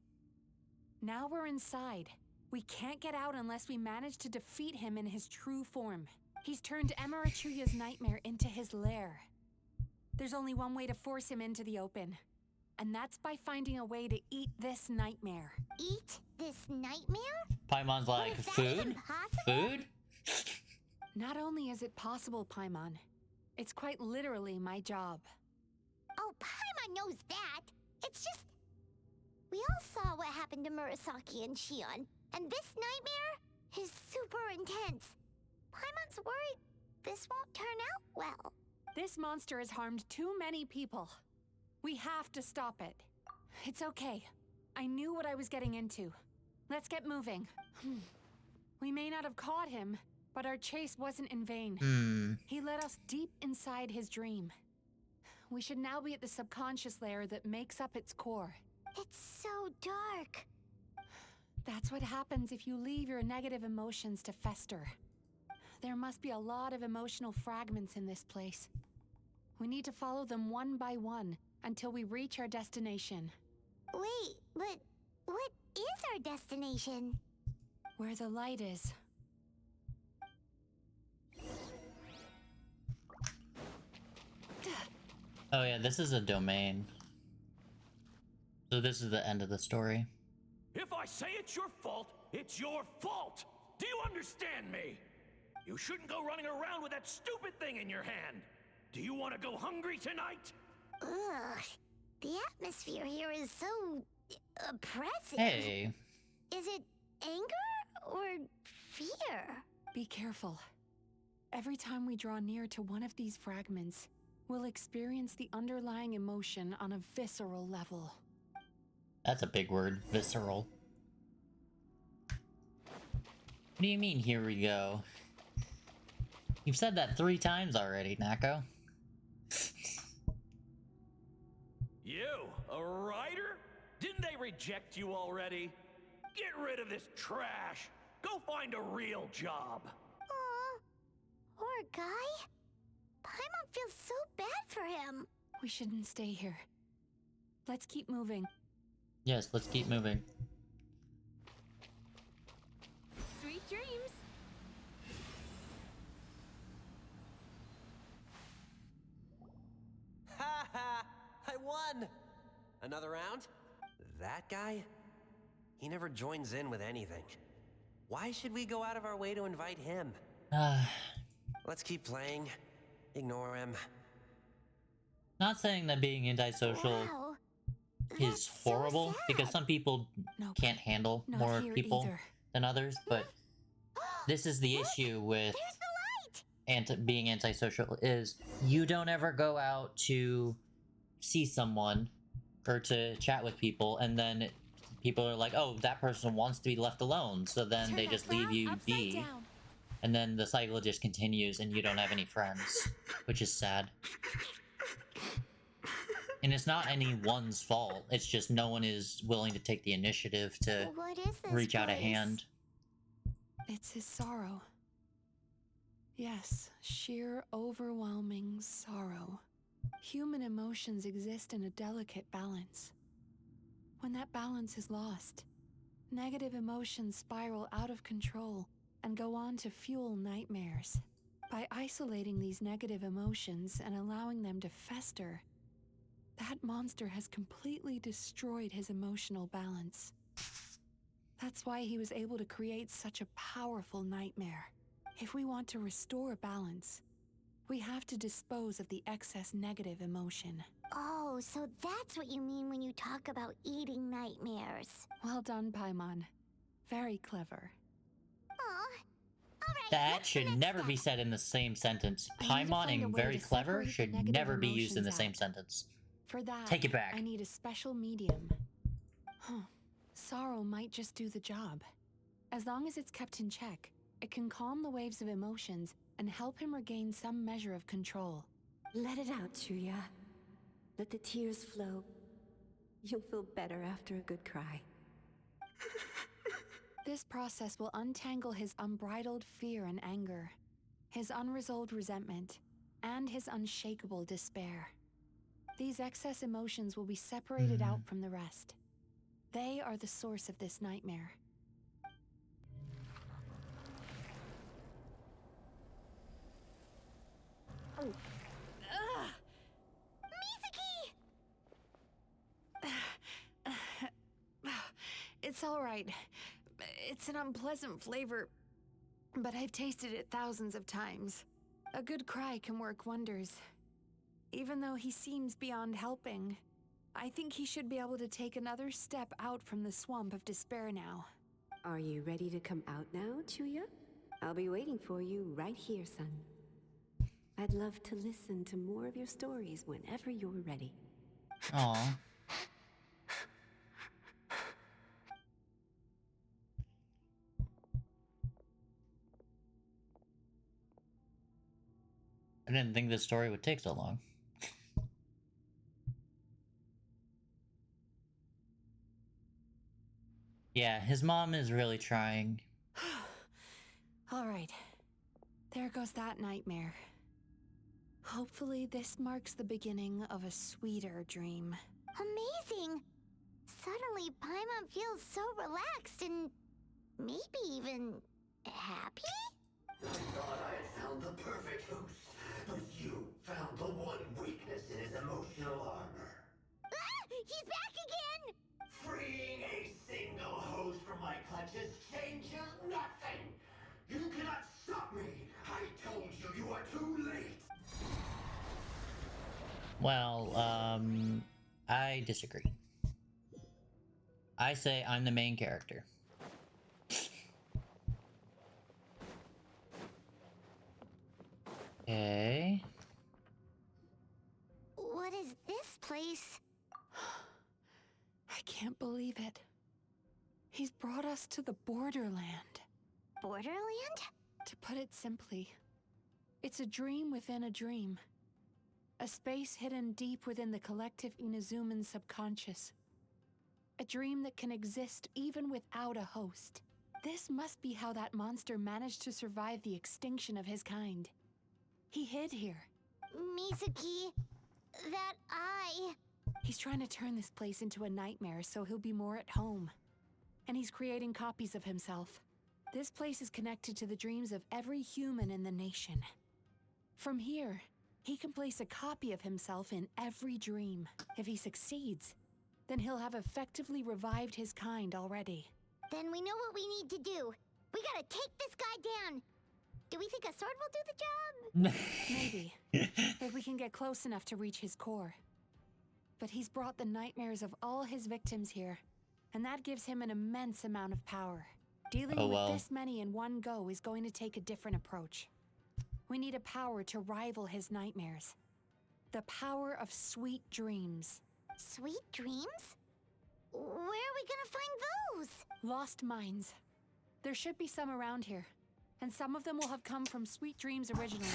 Now we're inside. We can't get out unless we manage to defeat him in his true form. He's turned Emarachuya's nightmare into his lair. There's only one way to force him into the open. And that's by finding a way to eat this nightmare. Eat this nightmare? Paimon's like, food? Food? Not only is it possible, Paimon, it's quite literally my job. Oh, Paimon knows that. It's just... We all saw what happened to Murasaki and Shion, and this nightmare is super intense. Paimon's worried this won't turn out well. This monster has harmed too many people. We have to stop it. It's okay. I knew what I was getting into. Let's get moving. We may not have caught him, but our chase wasn't in vain. He led us deep inside his dream. We should now be at the subconscious layer that makes up its core. It's so dark. That's what happens if you leave your negative emotions to fester. There must be a lot of emotional fragments in this place. We need to follow them one by one until we reach our destination. Wait, but what is our destination? Where the light is. Oh yeah, this is a domain. So this is the end of the story. If I say it's your fault, it's your fault! Do you understand me? You shouldn't go running around with that stupid thing in your hand. Do you want to go hungry tonight? Ugh. The atmosphere here is so oppressive. Hey. Is it anger or fear? Be careful. Every time we draw near to one of these fragments, we'll experience the underlying emotion on a visceral level. That's a big word, visceral. What do you mean, here we go? You've said that 3 times already, Nako. You, a writer? Didn't they reject you already? Get rid of this trash. Go find a real job. Aw, poor guy. Paimon feels so bad for him. We shouldn't stay here. Let's keep moving. Yes, let's keep moving. Sweet dreams. Ha ha! I won! Another round? That guy? He never joins in with anything. Why should we go out of our way to invite him? Let's keep playing. Ignore him. Not saying that being antisocial Wow. is horrible, because some people can't handle Not more here people either. than others, but this is the issue with being antisocial, is you don't ever go out to see someone or to chat with people, and then people are like, oh, that person wants to be left alone, so then they just leave you be, and then the cycle just continues and you don't have any friends, which is sad. And it's not anyone's fault, it's just no one is willing to take the initiative to What is this reach out a place? hand. It's his sorrow. Yes, sheer overwhelming sorrow. Human emotions exist in a delicate balance. When that balance is lost, negative emotions spiral out of control and go on to fuel nightmares. By isolating these negative emotions and allowing them to fester, that monster has completely destroyed his emotional balance. That's why he was able to create such a powerful nightmare. If we want to restore balance, we have to dispose of the excess negative emotion. Oh, so that's what you mean when you talk about eating nightmares. Well done, Paimon. Very clever. That should never be said in the same sentence. I need to Paimon find a and way very to clever separate the should negative never be used in the emotions same out. sentence. For that, Take it back. I need a special medium. Huh. Sorrow might just do the job. As long as it's kept in check, it can calm the waves of emotions and help him regain some measure of control. Let it out, Chuya. Let the tears flow. You'll feel better after a good cry. This process will untangle his unbridled fear and anger, his unresolved resentment, and his unshakable despair. These excess emotions will be separated out from the rest. They are the source of this nightmare. Ugh. It's all right. It's an unpleasant flavor, but I've tasted it thousands of times. A good cry can work wonders. Even though he seems beyond helping, I think he should be able to take another step out from the swamp of despair now. Are you ready to come out now, Chuya? I'll be waiting for you right here, son. I'd love to listen to more of your stories whenever you're ready. Aw. I didn't think this story would take so long. Yeah, his mom is really trying. All right. There goes that nightmare. Hopefully this marks the beginning of a sweeter dream. Amazing! Suddenly, Paimon feels so relaxed and maybe even happy? I thought I had found the perfect host, but you found the one weakness in his emotional armor. Ah! He's back again! Freeing a single host from my clutches changes nothing! You cannot stop me! Well, I disagree. I say I'm the main character. Okay. What is this place? I can't believe it. He's brought us to the Borderland. Borderland? To put it simply, it's a dream within a dream. A space hidden deep within the collective Inazuman subconscious. A dream that can exist even without a host. This must be how that monster managed to survive the extinction of his kind. He hid here. Mizuki, that eye. He's trying to turn this place into a nightmare so he'll be more at home. And he's creating copies of himself. This place is connected to the dreams of every human in the nation. From here, he can place a copy of himself in every dream. If he succeeds, then he'll have effectively revived his kind already. Then we know what we need to do. We gotta take this guy down. Do we think a sword will do the job? Maybe, if we can get close enough to reach his core. But he's brought the nightmares of all his victims here, and that gives him an immense amount of power. Dealing with this many in one go is going to take a different approach. We need a power to rival his nightmares. The power of sweet dreams. Sweet dreams? Where are we gonna find those? Lost minds. There should be some around here, and some of them will have come from sweet dreams originally.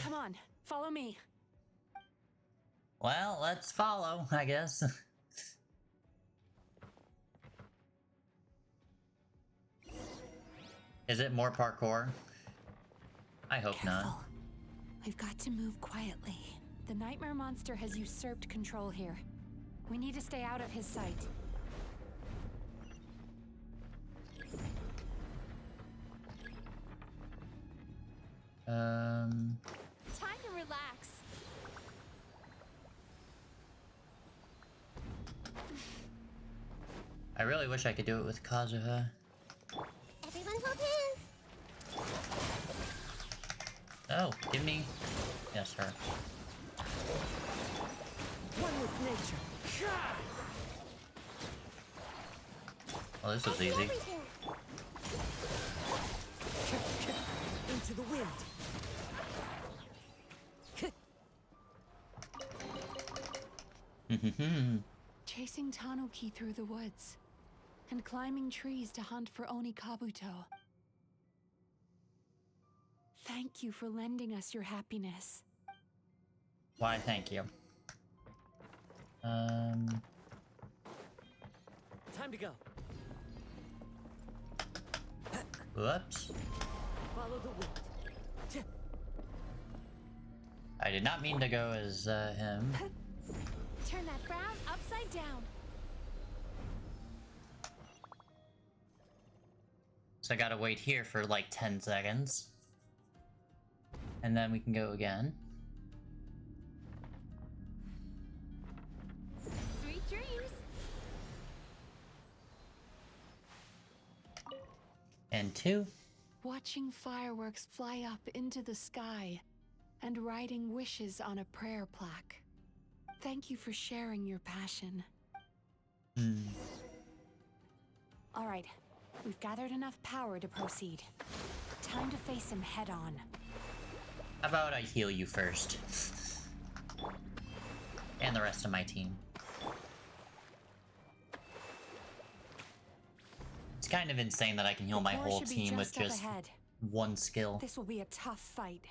Come on, follow me. Well, let's follow, I guess. Is it more parkour? I hope not. We've got to move quietly. The nightmare monster has usurped control here. We need to stay out of his sight. Time to relax. I really wish I could do it with Kazuha. Everyone hold hands. Oh, give me... Yes, her. One with nature. Well, this was easy. Into the wind. Chasing Tanuki through the woods and climbing trees to hunt for Onikabuto. Thank you for lending us your happiness. Why, thank you. Time to go. Whoops. Follow the wind. I did not mean to go as him. Turn that frown upside down. So I gotta wait here for like 10 seconds. And then we can go again. Sweet dreams. And 2. Watching fireworks fly up into the sky and writing wishes on a prayer plaque. Thank you for sharing your passion. All right, we've gathered enough power to proceed. Time to face him head on. How about I heal you first? And the rest of my team. It's kind of insane that I can heal my The core whole should be team with up just ahead. one skill. This will be a tough fight.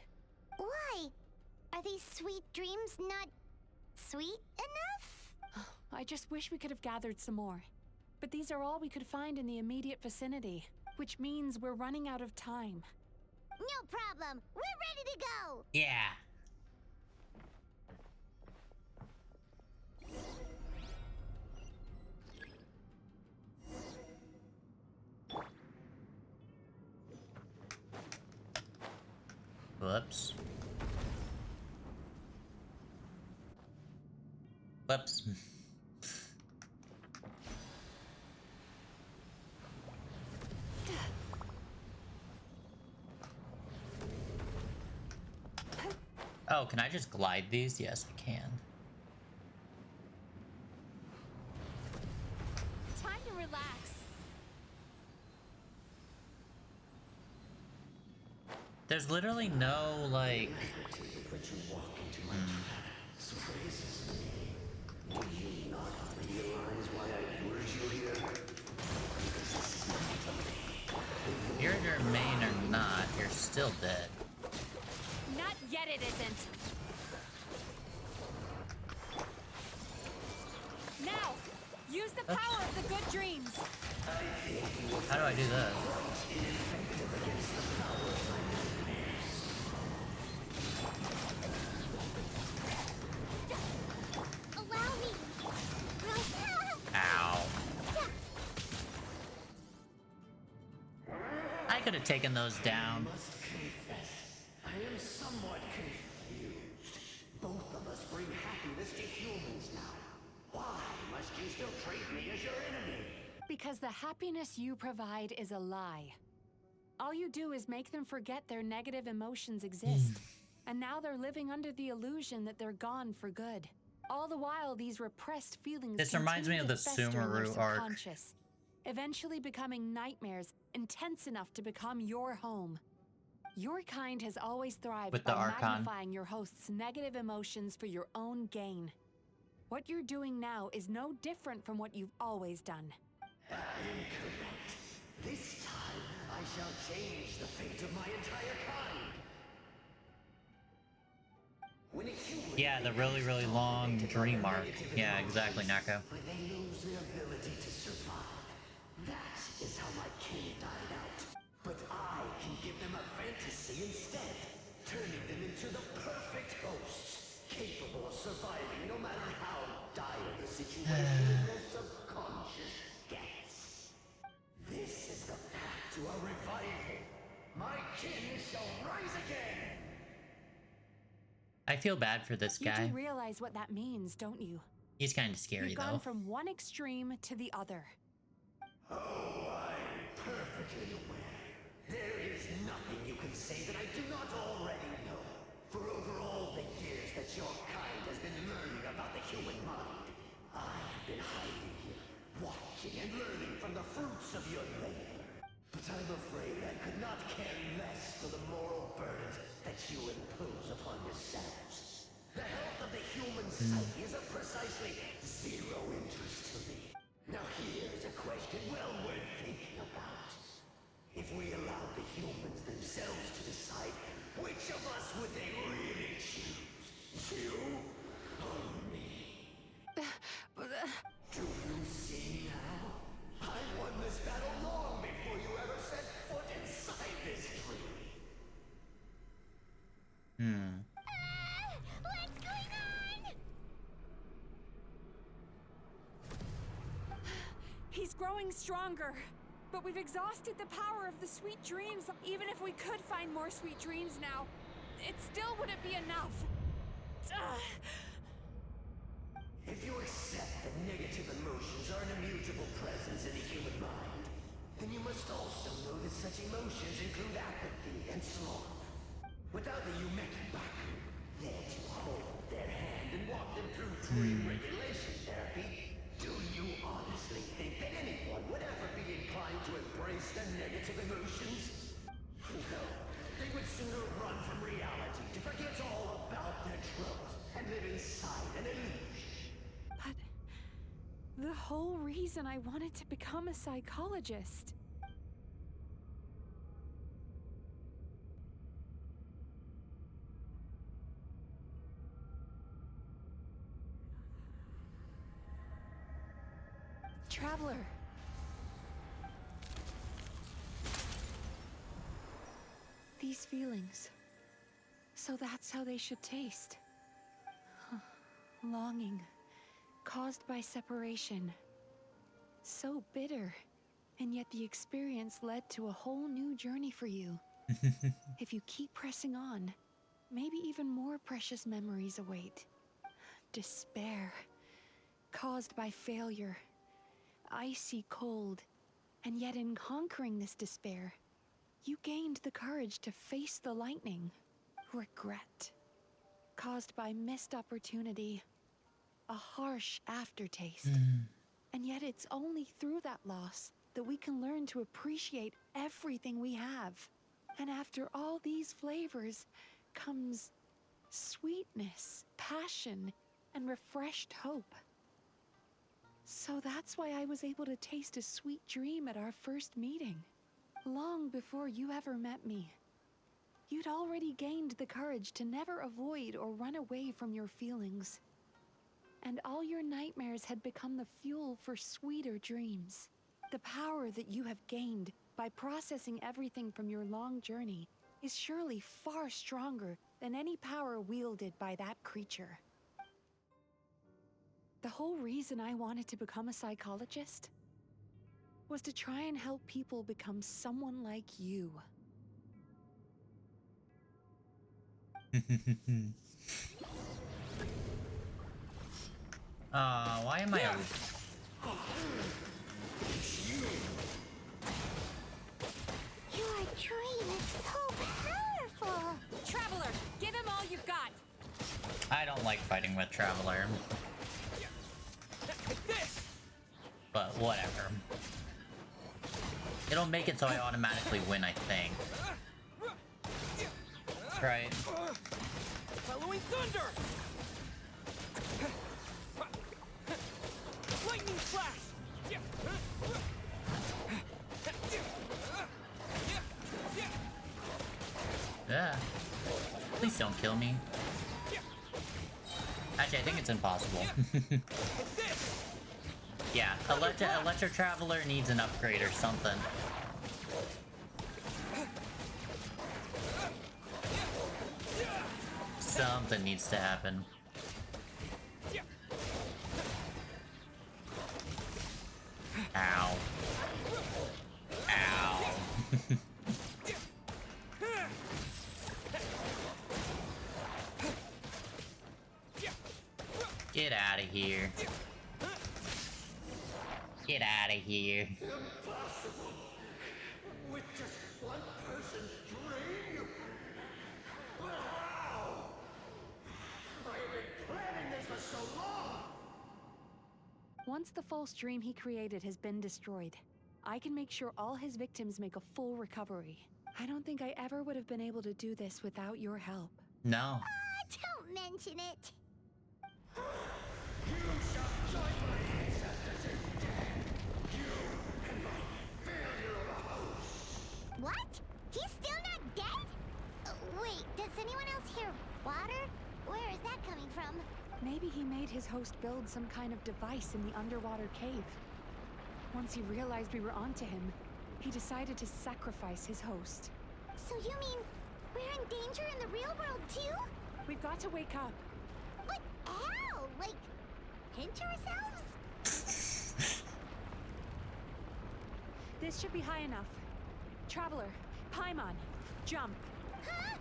Why? Are these sweet dreams not sweet enough? I just wish we could have gathered some more. But these are all we could find in the immediate vicinity, which means we're running out of time. No problem. We're ready to go. Yeah. Whoops. Whoops. Oh, can I just glide these? Yes, I can. Time to relax. There's literally no, like... You're your main or not, you're still dead. Not yet, it isn't. Now, use the power of the good dreams. How do I do that? Allow me. Ow. I could have taken those down. I am somewhat confused. Both of us bring happiness to humans now. Why must you still treat me as your enemy? Because the happiness you provide is a lie. All you do is make them forget their negative emotions exist. And now they're living under the illusion that they're gone for good. All the while, these repressed feelings This reminds me of the continue to fester in their Sumeru arc. subconscious, eventually becoming nightmares intense enough to become your home. Your kind has always thrived With by the Archon. magnifying your host's negative emotions for your own gain. What you're doing now is no different from what you've always done. Incorrect. This time, I shall change the fate of my entire kind. When a human Yeah, the really, really long dream arc. Yeah, exactly, Nako. when they lose their ability to survive, that is how my king died out. But I can give them a fantasy instead, turning them into the perfect hosts, capable of surviving no matter how dire the situation in their subconscious gets. This is the path to a revival. My king shall rise again. I feel bad for this You guy. do realize what that means, don't you? He's kind of scary, You've gone though. from one extreme to the other. Oh, I'm perfectly aware. There is nothing you can say that I do not already know. For over all the years that your kind has been learning about the human mind, I have been hiding here, watching and learning from the fruits of your labor. But I'm afraid I could not care less for the moral burdens that you impose upon yourselves. The health of the human psyche is of precisely zero interest to me. Now here's a question well worth thinking about. If we allowed the humans themselves to decide, which of us would they really choose? You or me? Do you see now? I won this battle long before you ever set foot inside this tree. What's going on? He's growing stronger, but we've exhausted the power of the sweet dreams. Even if we could find more sweet dreams now, it still wouldn't be enough. If you accept that negative emotions are an immutable presence in the human mind, then you must also know that such emotions include apathy and sloth. Without the Yumeki Baku, there to hold their hand and walk them through dream regulation therapy, do you honestly think that anyone would ever be inclined to embrace their negative emotions? No, they would sooner run from reality to forget all about their troubles and live inside an illusion. But the whole reason I wanted to become a psychologist. Traveler. These feelings. So that's how they should taste. Longing. Caused by separation. So bitter. And yet the experience led to a whole new journey for you. If you keep pressing on, maybe even more precious memories await. Despair. Caused by failure. Icy cold. And yet in conquering this despair, you gained the courage to face the lightning. Regret. caused by missed opportunity, a harsh aftertaste. And yet it's only through that loss that we can learn to appreciate everything we have. And after all these flavors comes sweetness, passion, and refreshed hope. So that's why I was able to taste a sweet dream at our first meeting. Long before you ever met me, you'd already gained the courage to never avoid or run away from your feelings. And all your nightmares had become the fuel for sweeter dreams. The power that you have gained by processing everything from your long journey is surely far stronger than any power wielded by that creature. The whole reason I wanted to become a psychologist was to try and help people become someone like you. Why am I Your dream is so powerful! Traveler, give him all you've got! I don't like fighting with Traveler. But whatever. It'll make it so I automatically win, I think. Right. Following thunder! Lightning flash! Yeah. Please don't kill me. Actually, I think it's impossible. Yeah, Electro Traveler needs an upgrade or something. Something needs to happen. Ow. Ow. Get out of here. Get out of here. Impossible! With just one person's dream? Wow! I have been planning this for so long! Once the false dream he created has been destroyed, I can make sure all his victims make a full recovery. I don't think I ever would have been able to do this without your help. No. Don't mention it! You shall join my ancestors in death! You and my failure of a host! What? He's still not dead? Wait, does anyone else hear water? Where is that coming from? Maybe he made his host build some kind of device in the underwater cave. Once he realized we were onto him, he decided to sacrifice his host. So you mean we're in danger in the real world too? We've got to wake up. But how? Like, pinch ourselves? This should be high enough. Traveler, Paimon, jump. Huh?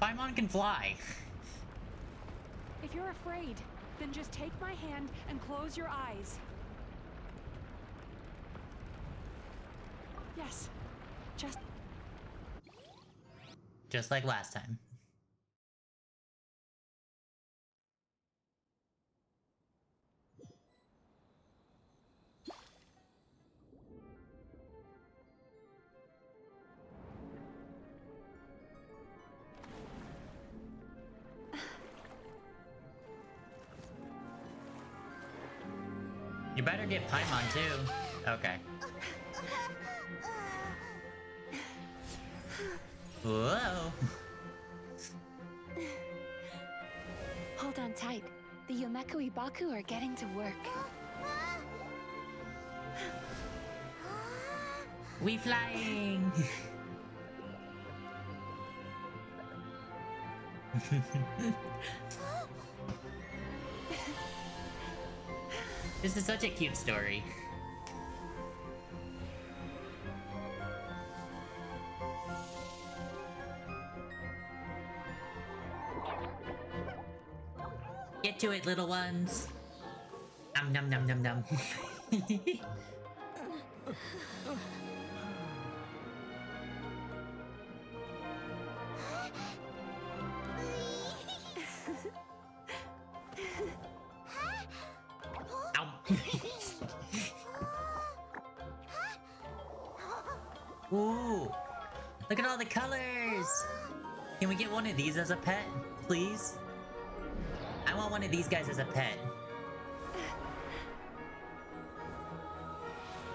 Paimon can fly. If you're afraid, then just take my hand and close your eyes. Yes, Just like last time. You better get Paimon too. Okay. Whoa. hold on tight. The Yomeku Ibaku are getting to work. We flying. This is such a cute story. Get to it, little ones. Num num num num. Ooh, look at all the colors. Can we get one of these as a pet, please? I want one of these guys as a pet.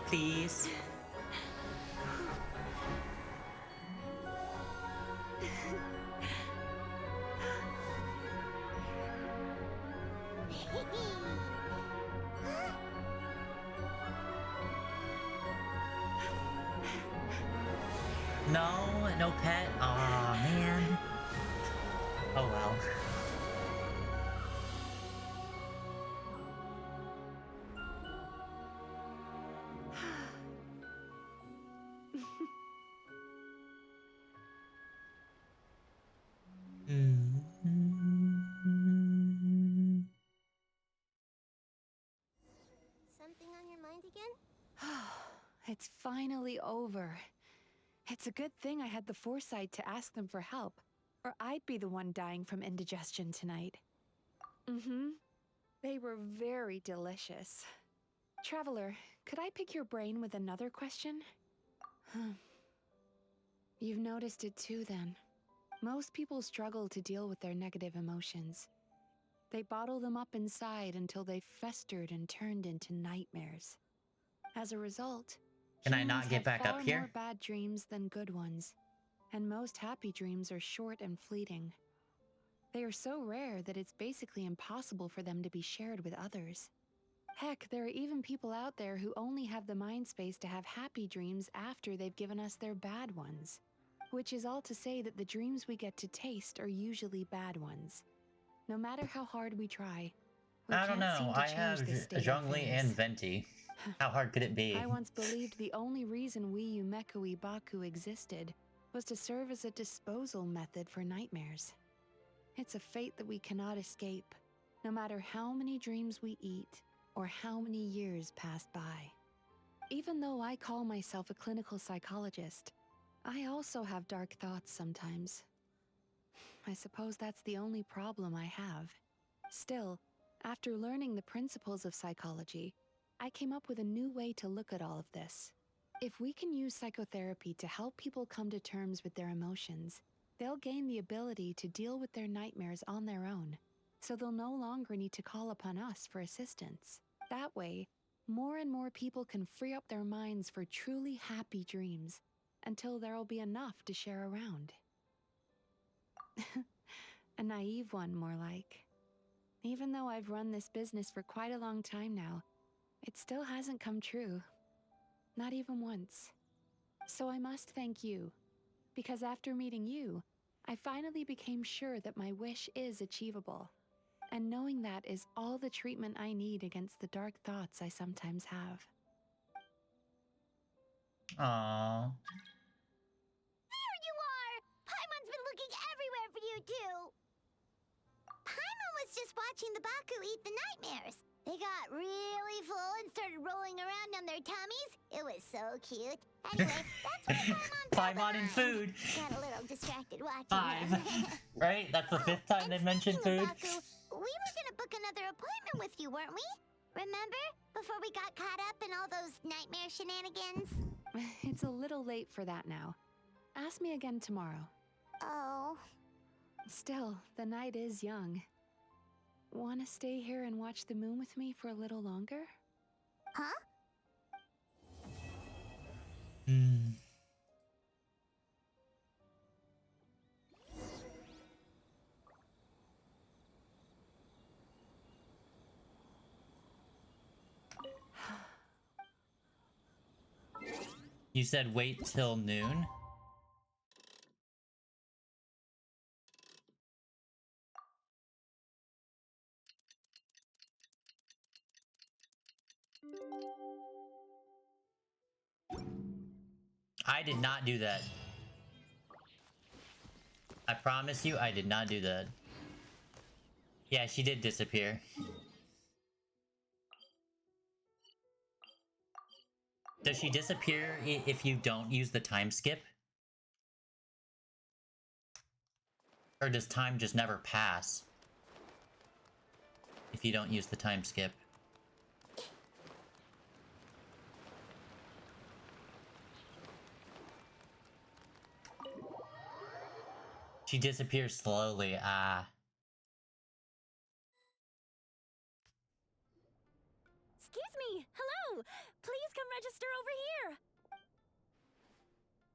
Please. No, no pet. Aw, man. Oh well. Something on your mind again? It's finally over. It's a good thing I had the foresight to ask them for help, or I'd be the one dying from indigestion tonight. They were very delicious. Traveler, could I pick your brain with another question? You've noticed it too, then. Most people struggle to deal with their negative emotions. They bottle them up inside until they've festered and turned into nightmares. As a result, Can I humans not get have back up far here? more bad dreams than good ones, and most happy dreams are short and fleeting. They are so rare that it's basically impossible for them to be shared with others. Heck, there are even people out there who only have the mind space to have happy dreams after they've given us their bad ones. Which is all to say that the dreams we get to taste are usually bad ones. No matter how hard we try, we I don't can't seem know. to I change have this state of Zhongli affairs. and Venti. How hard could it be? I once believed the only reason we Yumeko Baku existed was to serve as a disposal method for nightmares. It's a fate that we cannot escape, no matter how many dreams we eat or how many years pass by. Even though I call myself a clinical psychologist, I also have dark thoughts sometimes. I suppose that's the only problem I have. Still, after learning the principles of psychology, I came up with a new way to look at all of this. If we can use psychotherapy to help people come to terms with their emotions, they'll gain the ability to deal with their nightmares on their own, so they'll no longer need to call upon us for assistance. That way, more and more people can free up their minds for truly happy dreams, until there'll be enough to share around. A naive one, more like. Even though I've run this business for quite a long time now, it still hasn't come true. Not even once. So I must thank you, because after meeting you, I finally became sure that my wish is achievable. And knowing that is all the treatment I need against the dark thoughts I sometimes have. Aww. There you are! Paimon's been looking everywhere for you, too! Paimon was just watching the Baku eat the nightmares. They got really full and started rolling around on their tummies. It was so cute. Anyway, that's where Paimon and food. Got a little distracted watching 5. them. Right? That's the 5th time they mentioned food. Baku, we were gonna book another appointment with you, weren't we? Remember? Before we got caught up in all those nightmare shenanigans? It's a little late for that now. Ask me again tomorrow. Oh. Still, the night is young. Wanna stay here and watch the moon with me for a little longer? Huh? You said wait till noon? I did not do that. I promise you, I did not do that. Yeah, she did disappear. Does she disappear if you don't use the time skip? Or does time just never pass if you don't use the time skip? She disappears slowly. Ah. Excuse me. Hello. Please come register over here.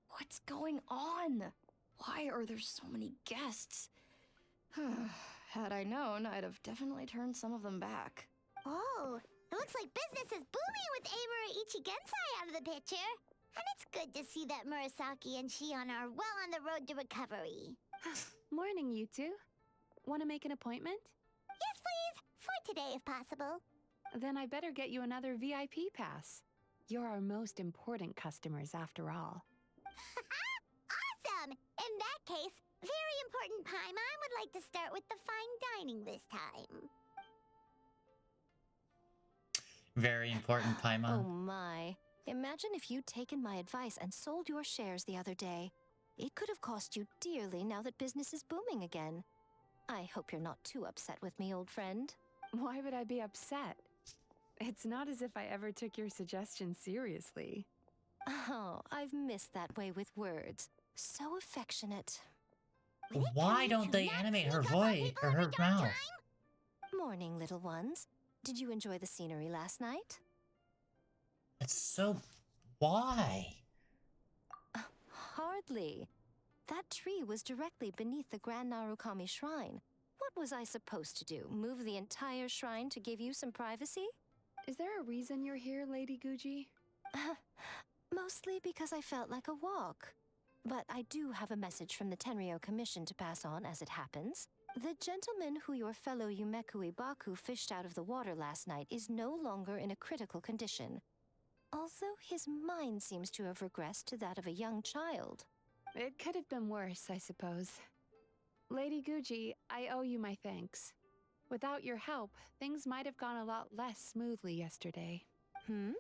What's going on? Why are there so many guests? Had I known, I'd have definitely turned some of them back. Oh, it looks like business is booming with Amura Ichigensai out of the picture. And it's good to see that Murasaki and Shion are well on the road to recovery. Morning, you two. Want to make an appointment? Yes, please. For today, if possible. Then I better get you another VIP pass. You're our most important customers, after all. Awesome! In that case, very important Paimon would like to start with the fine dining this time. Very important, Paimon. Oh my. Imagine if you'd taken my advice and sold your shares the other day. It could have cost you dearly now that business is booming again. I hope you're not too upset with me, old friend. Why would I be upset? It's not as if I ever took your suggestion seriously. Oh, I've missed that way with words. So affectionate. Why don't they animate her voice or her mouth? Morning, little ones. Did you enjoy the scenery last night? It's so... Why? Hardly. That tree was directly beneath the Grand Narukami Shrine. What was I supposed to do? Move the entire shrine to give you some privacy? Is there a reason you're here, Lady Guji? Mostly because I felt like a walk. But I do have a message from the Tenryo Commission to pass on as it happens. The gentleman who your fellow Yumeku Ibaku fished out of the water last night is no longer in a critical condition. Although his mind seems to have regressed to that of a young child. It could have been worse, I suppose. Lady Guji, I owe you my thanks. Without your help, things might have gone a lot less smoothly yesterday. Hmm?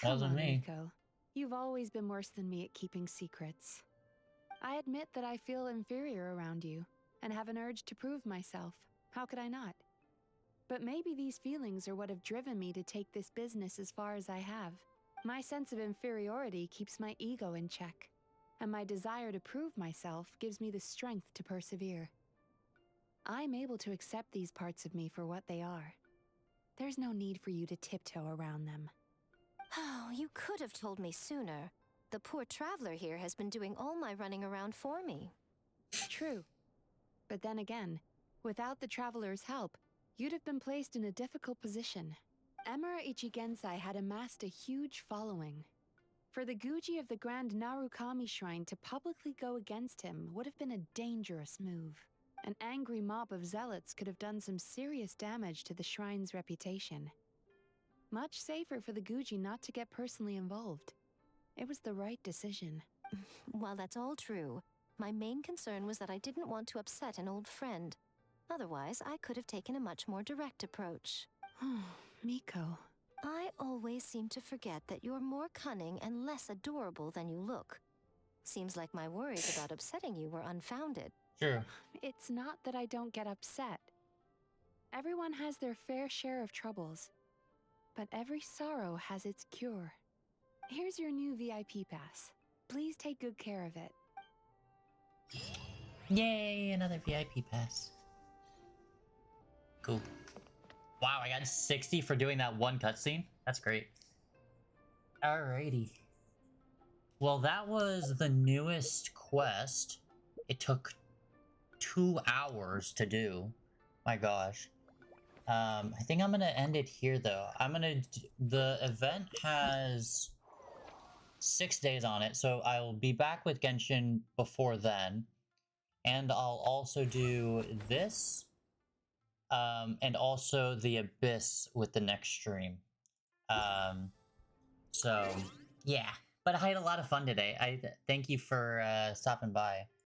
Come Wasn't on, me. Miko. You've always been worse than me at keeping secrets. I admit that I feel inferior around you, and have an urge to prove myself. How could I not? But maybe these feelings are what have driven me to take this business as far as I have. My sense of inferiority keeps my ego in check, and my desire to prove myself gives me the strength to persevere. I'm able to accept these parts of me for what they are. There's no need for you to tiptoe around them. Oh, you could have told me sooner. The poor traveler here has been doing all my running around for me. True. But then again, without the traveler's help, you'd have been placed in a difficult position. Emira Ichigensai had amassed a huge following. For the Guji of the Grand Narukami Shrine to publicly go against him would have been a dangerous move. An angry mob of zealots could have done some serious damage to the shrine's reputation. Much safer for the Guji not to get personally involved. It was the right decision. While that's all true, my main concern was that I didn't want to upset an old friend. Otherwise, I could have taken a much more direct approach. Miko. I always seem to forget that you're more cunning and less adorable than you look. Seems like my worries about upsetting you were unfounded. Sure. It's not that I don't get upset. Everyone has their fair share of troubles. But every sorrow has its cure. Here's your new VIP pass. Please take good care of it. Yay, another VIP pass. Cool. Wow, I got 60 for doing that one cutscene. That's great. Alrighty. Well, that was the newest quest. It took 2 hours to do. My gosh. I think I'm gonna end it here though. The event has 6 days on it, so I'll be back with Genshin before then. And I'll also do this. And also the Abyss with the next stream. So, yeah. But I had a lot of fun today. Thank you for stopping by.